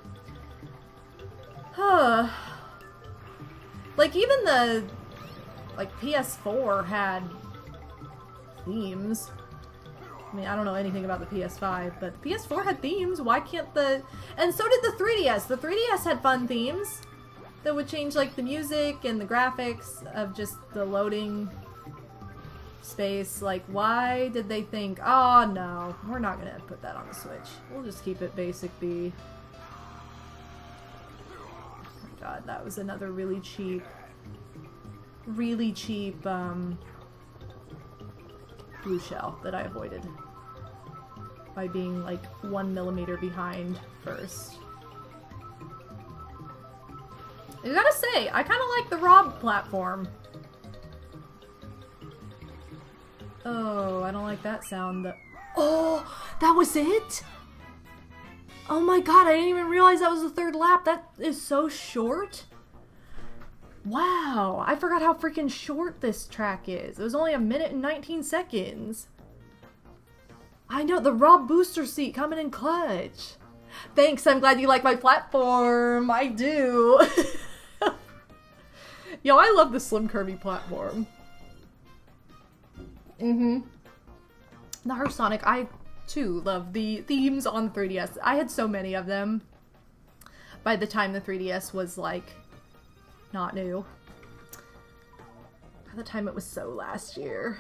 Huh. Like, even the, like, PS4 had themes. I mean, I don't know anything about the PS5, but the PS4 had themes. Why can't the... And so did the 3DS. The 3DS had fun themes that would change, like, the music and the graphics of just the loading space. Like, why did they think, oh no, we're not gonna put that on the Switch. We'll just keep it basic B. Oh my god, that was another really cheap, blue shell that I avoided by being like 1 millimeter behind first. I gotta say, I kind of like the Rob platform. Oh, I don't like that sound. Oh, that was it? Oh my god, I didn't even realize that was the 3rd lap. That is so short. Wow, I forgot how freaking short this track is. It was only 1 minute and 19 seconds. I know, the Rob booster seat coming in clutch. Thanks, I'm glad you like my platform. I do. Yo, I love the Slim Kirby platform. The Hearth Sonic, I too love the themes on the 3DS. I had so many of them by the time the 3DS was like not new. By the time it was so last year.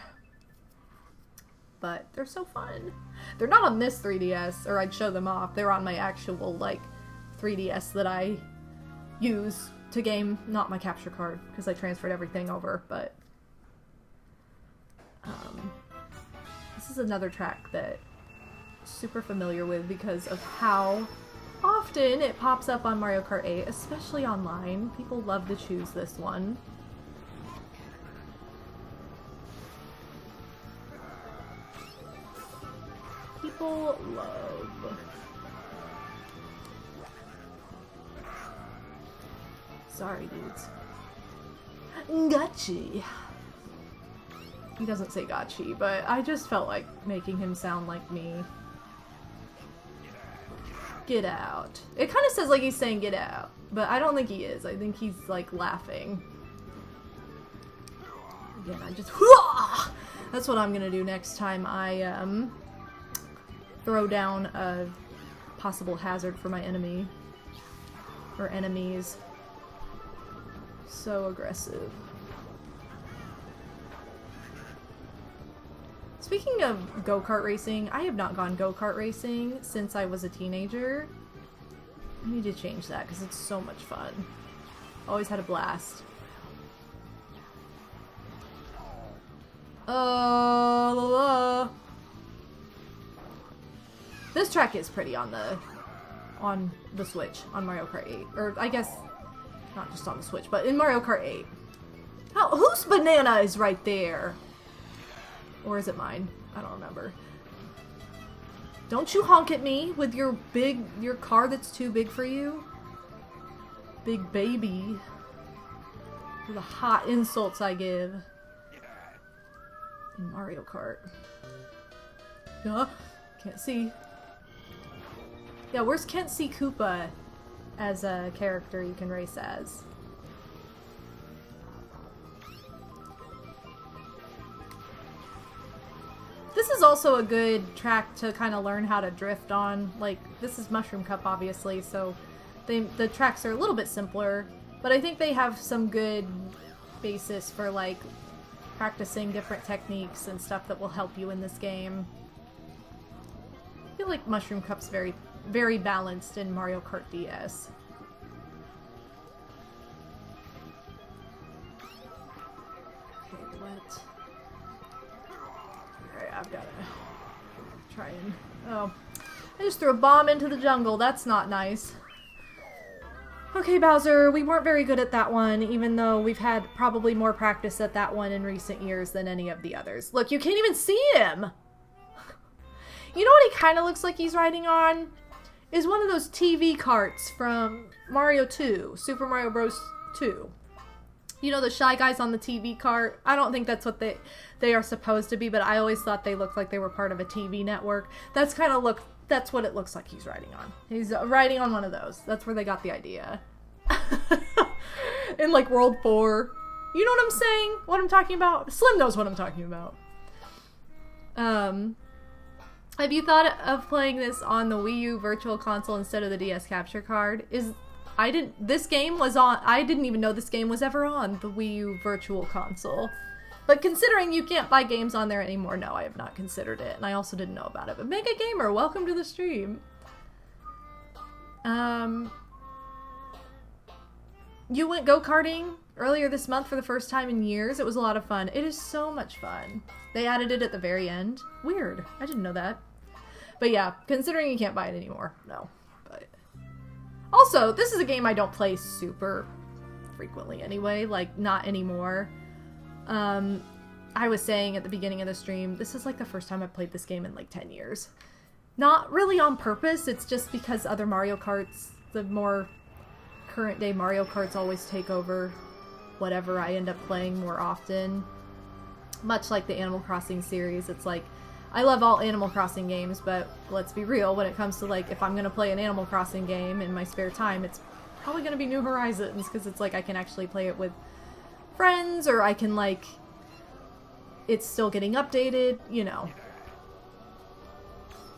But they're so fun. They're not on this 3DS, or I'd show them off. They're on my actual like 3DS that I use to game, not my capture card, because I transferred everything over, but this is another track that I'm super familiar with because of how often it pops up on Mario Kart 8, especially online. People love to choose this one. People love. Sorry, dudes. Gotcha. He doesn't say gotcha, but I just felt like making him sound like me. Get out. It kind of says like he's saying get out, but I don't think he is. I think he's like laughing. Again, I just... That's what I'm gonna do next time I throw down a possible hazard for my enemy. Or enemies. So aggressive. Speaking of go-kart racing, I have not gone go-kart racing since I was a teenager. I need to change that because it's so much fun. Always had a blast. This track is pretty on the Switch, on Mario Kart 8. Or I guess Not just on the Switch, but in Mario Kart 8. Whose banana is right there? Or is it mine? I don't remember. Don't you honk at me with your car that's too big for you. Big baby. The hot insults I give. In Mario Kart. Can't see. Yeah, where's Can't See Koopa as a character you can race as? This is also a good track to kind of learn how to drift on. Like, this is Mushroom Cup, obviously, so the tracks are a little bit simpler, but I think they have some good basis for, like, practicing different techniques and stuff that will help you in this game. I feel like Mushroom Cup's very, very balanced in Mario Kart DS. Okay, what? Alright, I've gotta try and... Oh. I just threw a bomb into the jungle. That's not nice. Okay, Bowser, we weren't very good at that one, even though we've had probably more practice at that one in recent years than any of the others. Look, you can't even see him! You know what he kind of looks like he's riding on? Is one of those TV carts from Mario 2, Super Mario Bros. 2. You know, the Shy Guys on the TV cart? I don't think that's what they are supposed to be, but I always thought they looked like they were part of a TV network. That's what it looks like he's riding on. He's riding on one of those. That's where they got the idea. In like World 4. You know what I'm saying? What I'm talking about? Slim knows what I'm talking about. Have you thought of playing this on the Wii U Virtual Console instead of the DS Capture Card? I didn't even know this game was ever on the Wii U Virtual Console. But considering you can't buy games on there anymore, no, I have not considered it. And I also didn't know about it. But Mega Gamer, welcome to the stream. You went go-karting earlier this month for the first time in years. It was a lot of fun. It is so much fun. They added it at the very end. Weird. I didn't know that. But yeah, considering you can't buy it anymore, no. But also, this is a game I don't play super frequently anyway. Like, not anymore. I was saying at the beginning of the stream, this is like the first time I've played this game in like 10 years. Not really on purpose, it's just because other Mario Karts, the more current day Mario Karts always take over whatever I end up playing more often. Much like the Animal Crossing series, it's like, I love all Animal Crossing games, but let's be real, when it comes to like, if I'm gonna play an Animal Crossing game in my spare time, it's probably gonna be New Horizons, because it's like I can actually play it with friends, or I can like, it's still getting updated, you know.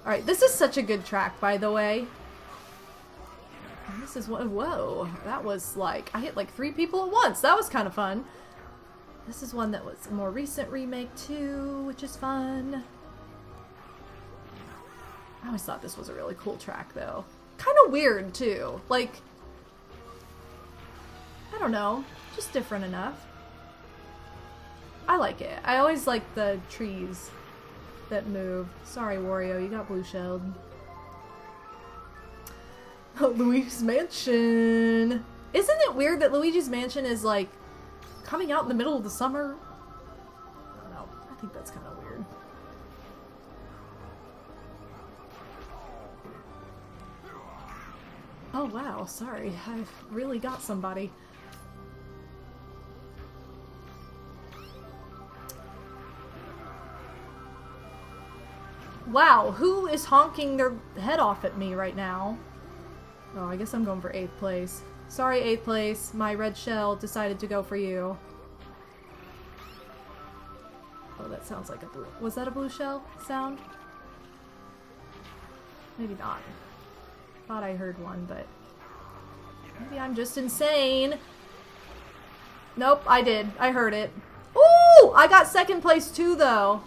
Alright, this is such a good track, by the way. This is what, whoa, that was like, I hit like 3 people at once, that was kind of fun. This is one that was a more recent remake too, which is fun. I always thought this was a really cool track though. Kind of weird too, like, I don't know, just different enough. I like it. I always like the trees that move. Sorry, Wario, you got blue shelled. Luigi's Mansion! Isn't it weird that Luigi's Mansion is like coming out in the middle of the summer? I don't know. I think that's kind of weird. Oh wow, sorry. I've really got somebody. Wow, who is honking their head off at me right now? Oh, I guess I'm going for 8th place. Sorry, 8th place. My red shell decided to go for you. Oh, that sounds like a blue... Was that a blue shell sound? Maybe not. Thought I heard one, but... Maybe I'm just insane. Nope, I did. I heard it. Ooh! I got 2nd place too, though.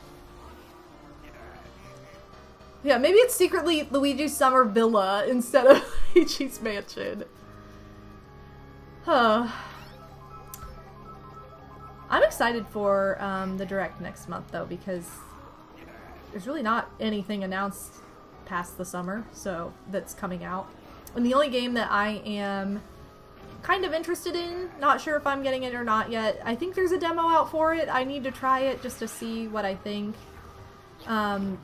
Yeah, maybe it's secretly Luigi's Summer Villa instead of Luigi's Mansion. Huh. I'm excited for the Direct next month, though, because there's really not anything announced past the summer, so that's coming out. And the only game that I am kind of interested in. Not sure if I'm getting it or not yet. I think there's a demo out for it. I need to try it just to see what I think.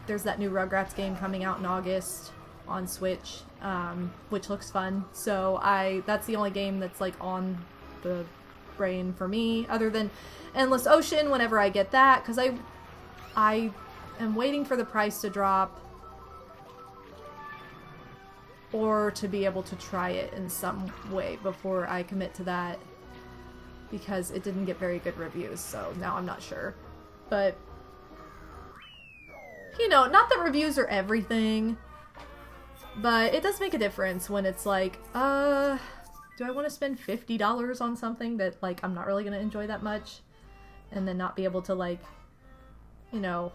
There's that new Rugrats game coming out in August on Switch, which looks fun. So that's the only game that's like on the brain for me, other than Endless Ocean whenever I get that, because I am waiting for the price to drop or to be able to try it in some way before I commit to that, because it didn't get very good reviews, so now I'm not sure. But, you know, not that reviews are everything, but it does make a difference when it's like, do I want to spend $50 on something that, like, I'm not really going to enjoy that much, and then not be able to, like, you know,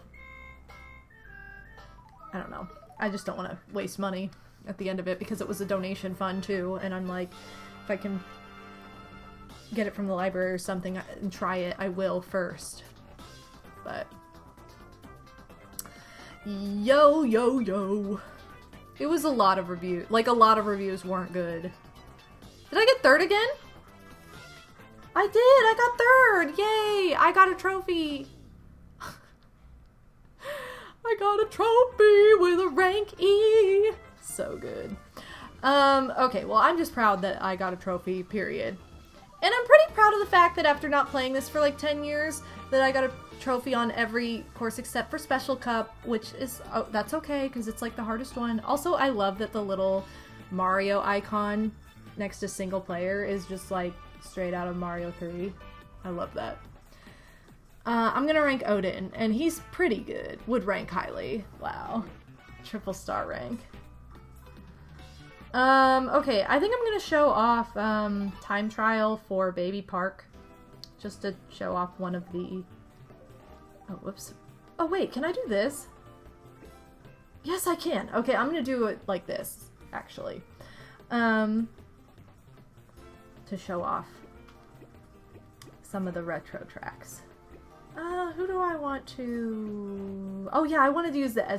I don't know. I just don't want to waste money at the end of it, because it was a donation fund too, and I'm like, if I can get it from the library or something and try it, I will first. But yo, it was a lot of reviews. Like, a lot of reviews weren't good. Did I get third again? I did! I got third! Yay! I got a trophy! I got a trophy with a rank E! So good. Okay, well, I'm just proud that I got a trophy, period. And I'm pretty proud of the fact that after not playing this for like 10 years, that I got a trophy on every course except for Special Cup, which is, oh, that's okay, because it's like the hardest one. Also, I love that the little Mario icon next to single player is just like straight out of Mario 3. I love that. I'm gonna rank Odin, and he's pretty good. Would rank highly. Wow. Triple star rank. Okay, I think I'm gonna show off, time trial for Baby Park. Just to show off one of the... Oh, whoops. Oh, wait, can I do this? Yes, I can. Okay, I'm gonna do it like this, actually. To show off some of the retro tracks. Who do I want to... Oh, yeah, I wanted to use the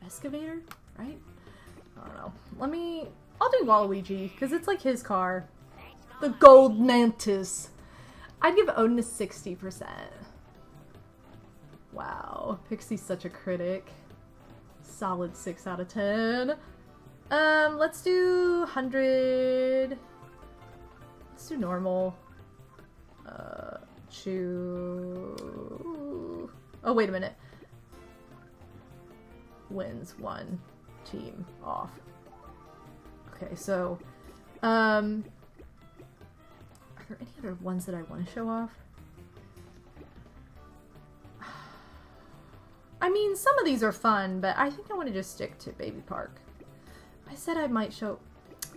excavator, right? I don't know. I'll do Waluigi, because it's like his car. The Gold Mantis. I'd give Odin a 60%. Wow. Pixie's such a critic. Solid 6 out of 10. Let's do 100. Let's do normal. Oh, wait a minute. Wins one team off. Okay, so, are there any other ones that I want to show off? I mean, some of these are fun, but I think I want to just stick to Baby Park. I said I might show...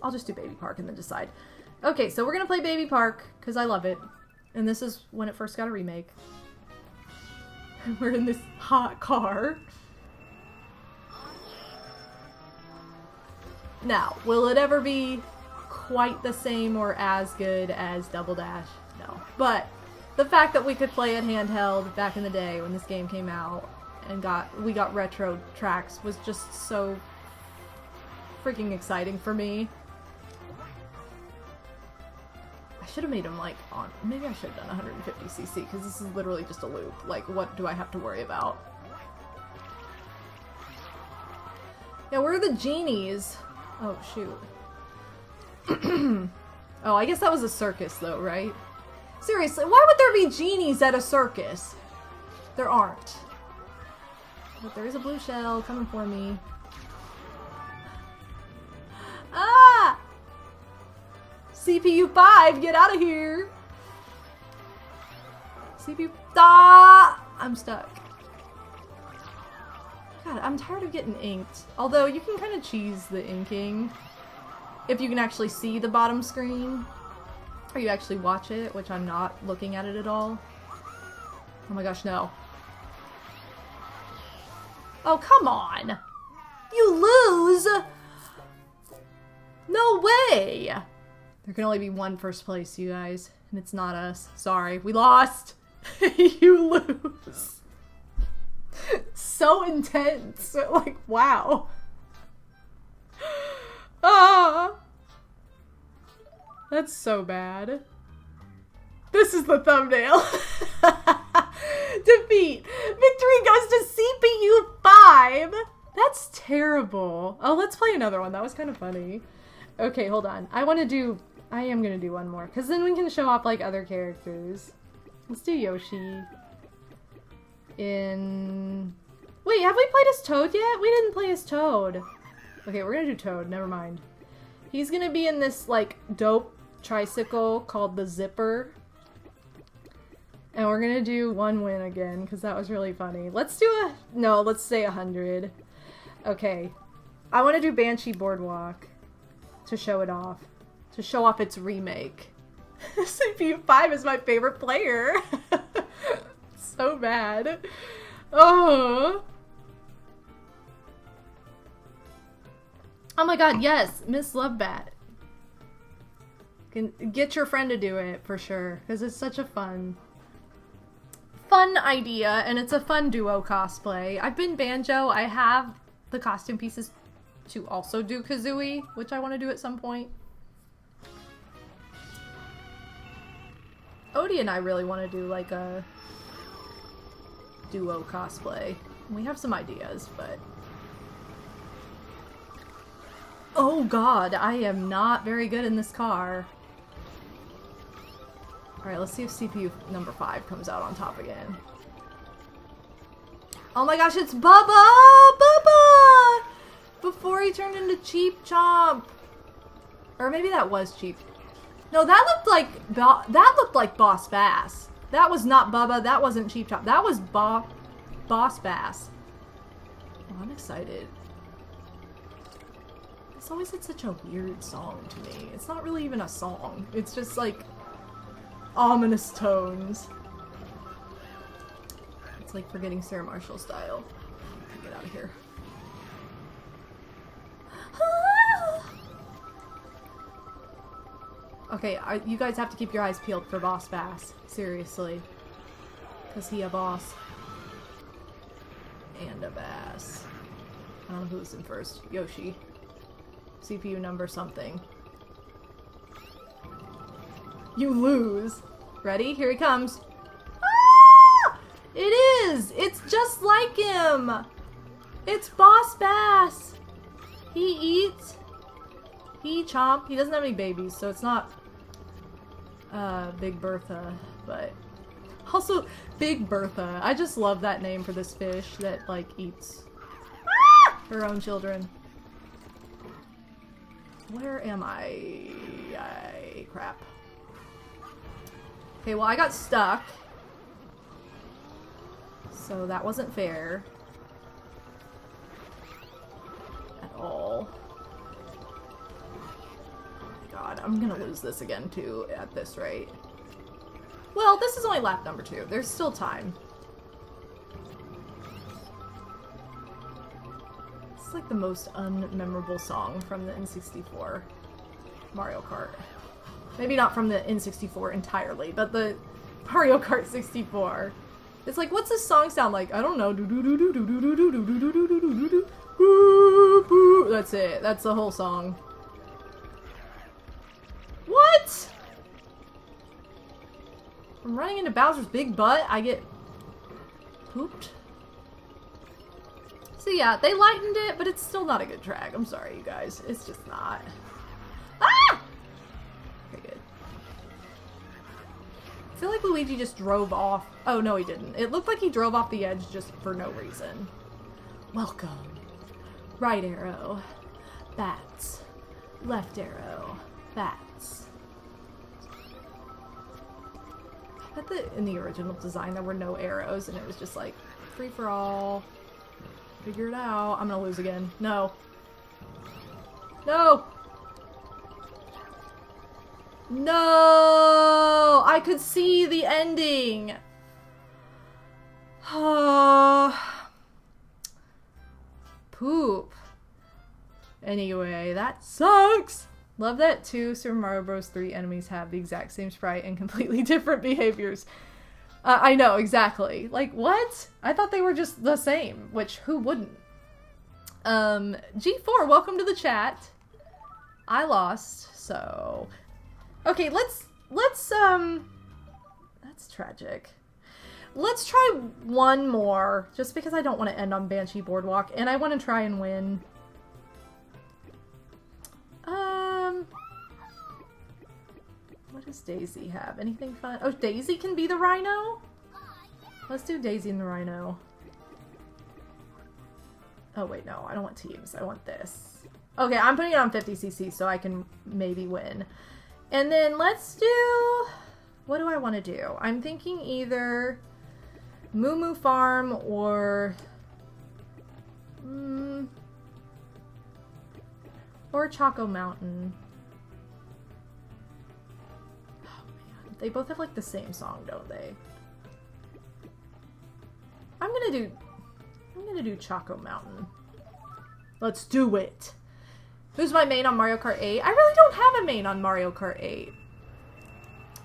I'll just do Baby Park and then decide. Okay, so we're gonna play Baby Park, because I love it. And this is when it first got a remake. We're in this hot car. Now, will it ever be quite the same or as good as Double Dash? No. But the fact that we could play it handheld back in the day when this game came out and we got retro tracks was just so freaking exciting for me. I should have made him like on... Maybe I should have done 150cc, because this is literally just a loop. Like, what do I have to worry about? Yeah, where are the genies? Oh, shoot. Oh, I guess that was a circus, though, right? Seriously, why would there be genies at a circus? There aren't. But there is a blue shell coming for me. Ah! CPU 5, get out of here! CPU... Ah! I'm stuck. God, I'm tired of getting inked. Although, you can kind of cheese the inking if you can actually see the bottom screen. Or you actually watch it, which I'm not looking at it at all. Oh my gosh, no. Oh, come on! You lose! No way! There can only be one first place, you guys. And it's not us. Sorry, we lost! You lose! So intense. Like, wow. Ah! That's so bad. This is the thumbnail. Defeat. Victory goes to CPU 5. That's terrible. Oh, let's play another one. That was kind of funny. Okay, hold on. I am going to do one more. Because then we can show off, like, other characters. Let's do Yoshi. Wait, have we played as Toad yet? We didn't play as Toad. Okay, we're going to do Toad. Never mind. He's going to be in this, like, dope tricycle called the Zipper. And we're gonna do one win again, because that was really funny. Let's say 100. Okay. I want to do Banshee Boardwalk to show it off. To show off its remake. CPU 5 is my favorite player. So bad. Oh. Oh my god, yes! Miss Lovebat. Get your friend to do it, for sure. Because it's such a fun idea, and it's a fun duo cosplay. I've been Banjo. I have the costume pieces to also do Kazooie, which I want to do at some point. Odie and I really want to do like a duo cosplay. We have some ideas, but... Oh god, I am not very good in this car. Alright, let's see if CPU number 5 comes out on top again. Oh my gosh, it's Bubba! Bubba! Before he turned into Cheap Chomp. Or maybe that was Cheap. No, that looked like Boss Bass. That was not Bubba, that wasn't Cheap Chomp. That was Boss Bass. Oh, I'm excited. It's always had such a weird song to me. It's not really even a song. It's just like ominous tones. It's like Forgetting Sarah Marshall style. Get out of here. Okay, you guys have to keep your eyes peeled for Boss Bass. Seriously. Because he a boss. And a bass. I don't know who's in first. Yoshi. CPU number something. You lose. Ready? Here he comes. Ah! It is! It's just like him! It's Boss Bass! He eats. He chomp. He doesn't have any babies, so it's not Big Bertha, but... Also, Big Bertha. I just love that name for this fish that, like, eats her own children. Where am I? Crap. Okay, well, I got stuck. So that wasn't fair. At all. Oh my god, I'm gonna lose this again, too, at this rate. Well, this is only lap number 2. There's still time. It's like the most unmemorable song from the N64 Mario Kart. Maybe not from the N64 entirely, but the Mario Kart 64. It's like, what's this song sound like? I don't know. That's it. That's the whole song. What? From running into Bowser's big butt, I get pooped. So yeah, they lightened it, but it's still not a good track. I'm sorry, you guys. It's just not. Ah! Okay, good. I feel like Luigi just drove off. Oh, no, he didn't. It looked like he drove off the edge just for no reason. Welcome. Right arrow. Bats. Left arrow. Bats. I bet that in the original design there were no arrows and it was just like free for all. Figure it out. I'm gonna lose again. No. No! No! I could see the ending! Poop. Anyway, that sucks! Love that 2 Super Mario Bros. 3 enemies have the exact same sprite and completely different behaviors. I know, exactly. Like, what? I thought they were just the same, which, who wouldn't? G4, welcome to the chat. I lost, so... Okay, let's, that's tragic. Let's try one more, just because I don't want to end on Banshee Boardwalk, and I want to try and win. What does Daisy have? Anything fun? Oh, Daisy can be the Rhino? Let's do Daisy and the Rhino. Oh wait, no, I don't want teams. I want this. Okay, I'm putting it on 50cc so I can maybe win. And then let's do... What do I want to do? I'm thinking either Moo Moo Farm or... or Choco Mountain. Oh man, they both have like the same song, don't they? I'm gonna do Choco Mountain. Let's do it! Who's my main on Mario Kart 8? I really don't have a main on Mario Kart 8.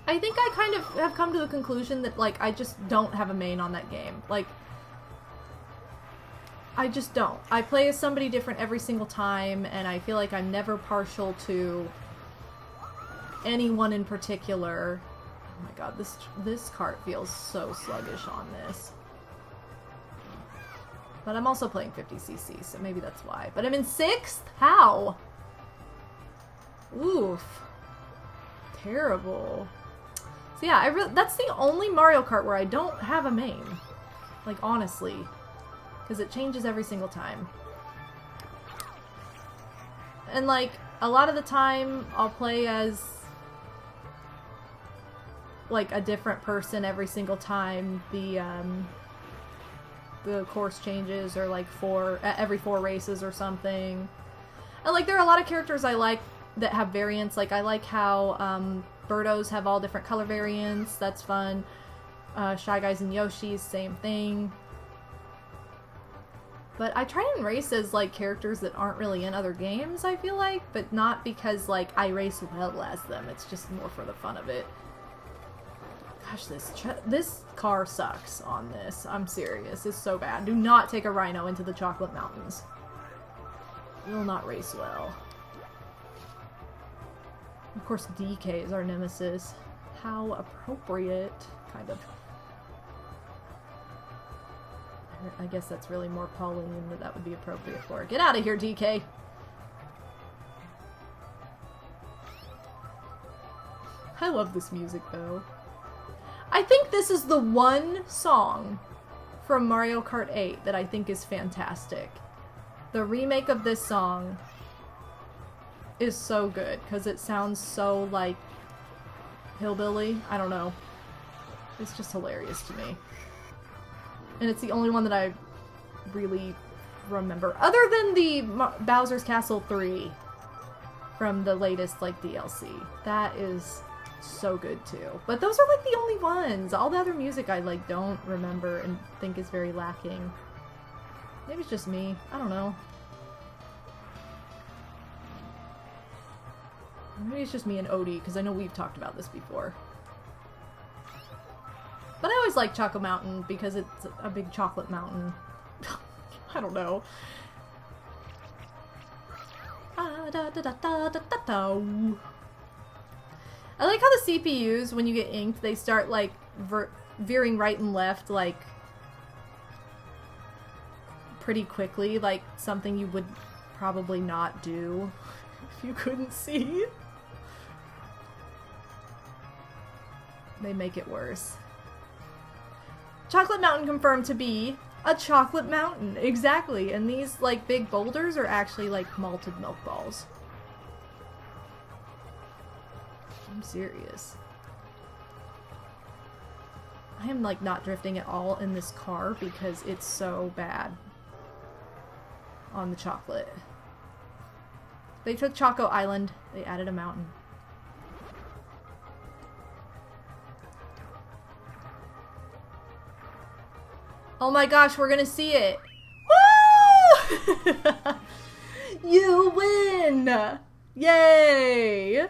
I think I kind of have come to the conclusion that, like, I just don't have a main on that game. Like, I just don't. I play as somebody different every single time, and I feel like I'm never partial to anyone in particular. Oh my god, this cart feels so sluggish on this. But I'm also playing 50cc, so maybe that's why. But I'm in 6th? How? Oof. Terrible. So yeah, that's the only Mario Kart where I don't have a main. Like, honestly. Because it changes every single time. And, like, a lot of the time, I'll play as, like, a different person every single time the course changes, or like every 4 races or something. And like there are a lot of characters I like that have variants. Like I like how Birdos have all different color variants. That's fun. Shy Guys and Yoshi's, same thing. But I try and race as like characters that aren't really in other games, I feel like, but not because like I race well as them. It's just more for the fun of it. Gosh, this car sucks on this. I'm serious. It's so bad. Do not take a Rhino into the Chocolate Mountains. You will not race well. Of course, DK is our nemesis. How appropriate. Kind of. I guess that's really more Pauline that would be appropriate for. Get out of here, DK! I love this music, though. I think this is the one song from Mario Kart 8 that I think is fantastic. The remake of this song is so good, because it sounds so, like, hillbilly. I don't know. It's just hilarious to me. And it's the only one that I really remember. Other than the Bowser's Castle 3 from the latest, like, DLC. That is so good too. But those are like the only ones. All the other music I like don't remember and think is very lacking. Maybe it's just me. I don't know. Maybe it's just me and Odie, because I know we've talked about this before. But I always like Choco Mountain because it's a big chocolate mountain. I don't know. I like how the CPUs, when you get inked, they start, like, veering right and left, like, pretty quickly, like something you would probably not do if you couldn't see. They make it worse. Chocolate Mountain confirmed to be a chocolate mountain. Exactly. And these, like, big boulders are actually, like, malted milk balls. I'm serious. I am, like, not drifting at all in this car because it's so bad on the chocolate. They took Choco Island. They added a mountain. Oh my gosh, we're gonna see it. Woo! You win! Yay!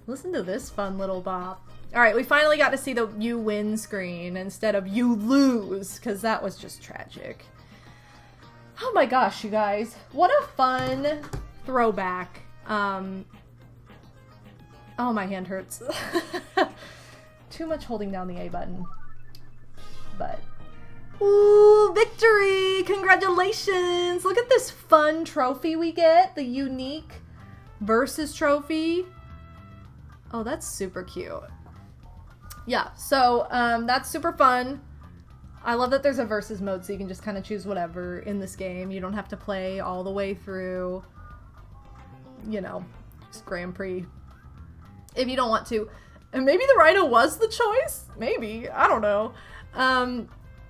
Listen to this fun little bop. Alright, we finally got to see the you win screen instead of you lose, because that was just tragic. Oh my gosh, you guys. What a fun throwback. Oh, my hand hurts. Too much holding down the A button. But, ooh, victory! Congratulations! Look at this fun trophy we get. The unique versus trophy. Oh, that's super cute. Yeah, so that's super fun. I love that there's a versus mode, so you can just kind of choose whatever in this game. You don't have to play all the way through, you know, just Grand Prix if you don't want to. And maybe the Rhino was the choice? Maybe. I don't know.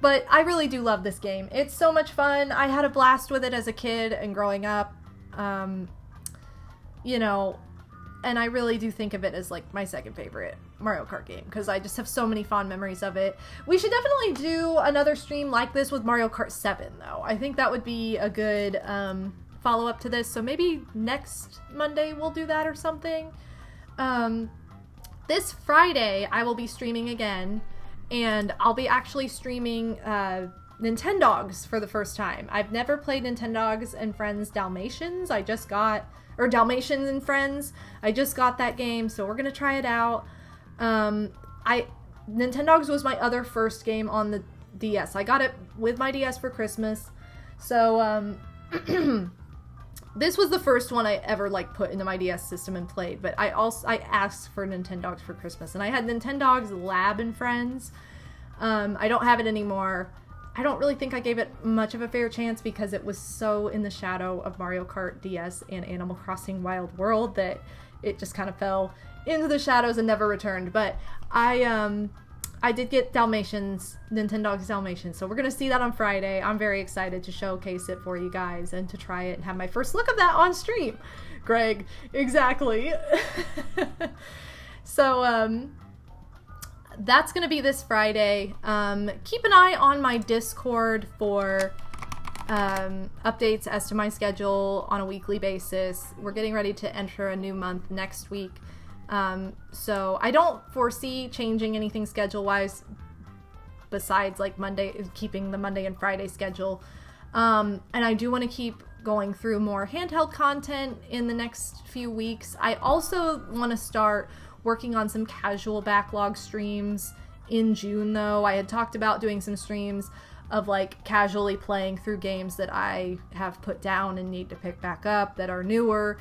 But I really do love this game. It's so much fun. I had a blast with it as a kid and growing up. You know, and I really do think of it as like my second favorite Mario Kart game because I just have so many fond memories of it. We should definitely do another stream like this with Mario Kart 7 though. I think that would be a good follow-up to this. So maybe next Monday we'll do that or something. This Friday I will be streaming again, and I'll be actually streaming Nintendogs for the first time. I've never played Nintendogs and Friends Dalmatians. Dalmatians and Friends. I just got that game, so we're gonna try it out. Nintendogs was my other first game on the DS. I got it with my DS for Christmas. So, this was the first one I ever like put into my DS system and played, but I asked for Nintendogs for Christmas, and I had Nintendogs Lab and Friends. I don't have it anymore. I don't really think I gave it much of a fair chance because it was so in the shadow of Mario Kart DS and Animal Crossing Wild World that it just kind of fell into the shadows and never returned. But I did get Nintendogs Dalmatians, so we're gonna see that on Friday. I'm very excited to showcase it for you guys and to try it and have my first look of that on stream. Greg, exactly. So, that's gonna be this Friday. Keep an eye on my Discord for updates as to my schedule on a weekly basis. We're getting ready to enter a new month next week. So I don't foresee changing anything schedule-wise besides like keeping the Monday and Friday schedule. And I do want to keep going through more handheld content in the next few weeks. I also want to start working on some casual backlog streams in June though. I had talked about doing some streams of like casually playing through games that I have put down and need to pick back up that are newer,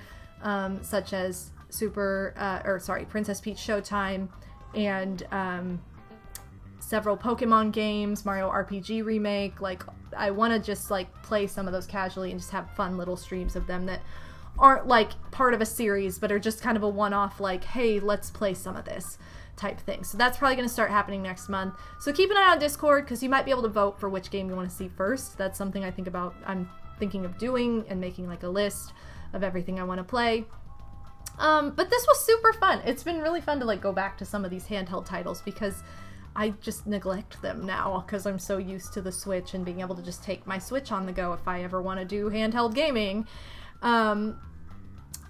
such as Princess Peach Showtime and several Pokemon games, Mario RPG Remake. Like, I want to just like play some of those casually and just have fun little streams of them that aren't like part of a series but are just kind of a one-off, like, hey, let's play some of this type thing. So that's probably going to start happening next month. So keep an eye on Discord because you might be able to vote for which game you want to see first. That's something I'm thinking of doing and making like a list of everything I want to play. But this was super fun. It's been really fun to like go back to some of these handheld titles because I just neglect them now because I'm so used to the Switch and being able to just take my Switch on the go if I ever want to do handheld gaming.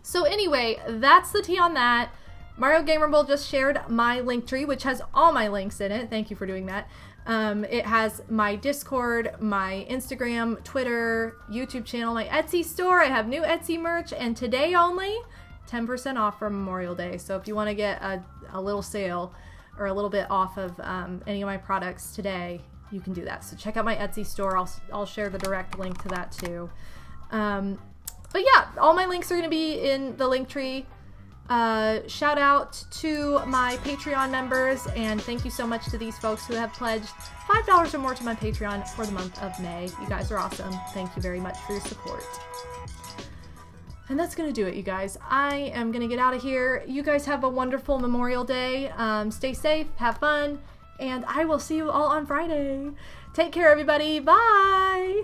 So anyway, that's the tea on that. Mario Gamer Bowl just shared my Linktree, which has all my links in it. Thank you for doing that. It has my Discord, my Instagram, Twitter, YouTube channel, my Etsy store. I have new Etsy merch, and today only, 10% off for Memorial Day. So if you want to get a little sale or a little bit off of any of my products today, you can do that. So check out my Etsy store. I'll share the direct link to that too. But yeah, all my links are going to be in the Linktree. Shout out to my Patreon members, and thank you so much to these folks who have pledged $5 or more to my Patreon for the month of May. You guys are awesome. Thank you very much for your support. And that's going to do it, you guys. I am going to get out of here. You guys have a wonderful Memorial Day. Stay safe, have fun, and I will see you all on Friday. Take care, everybody. Bye!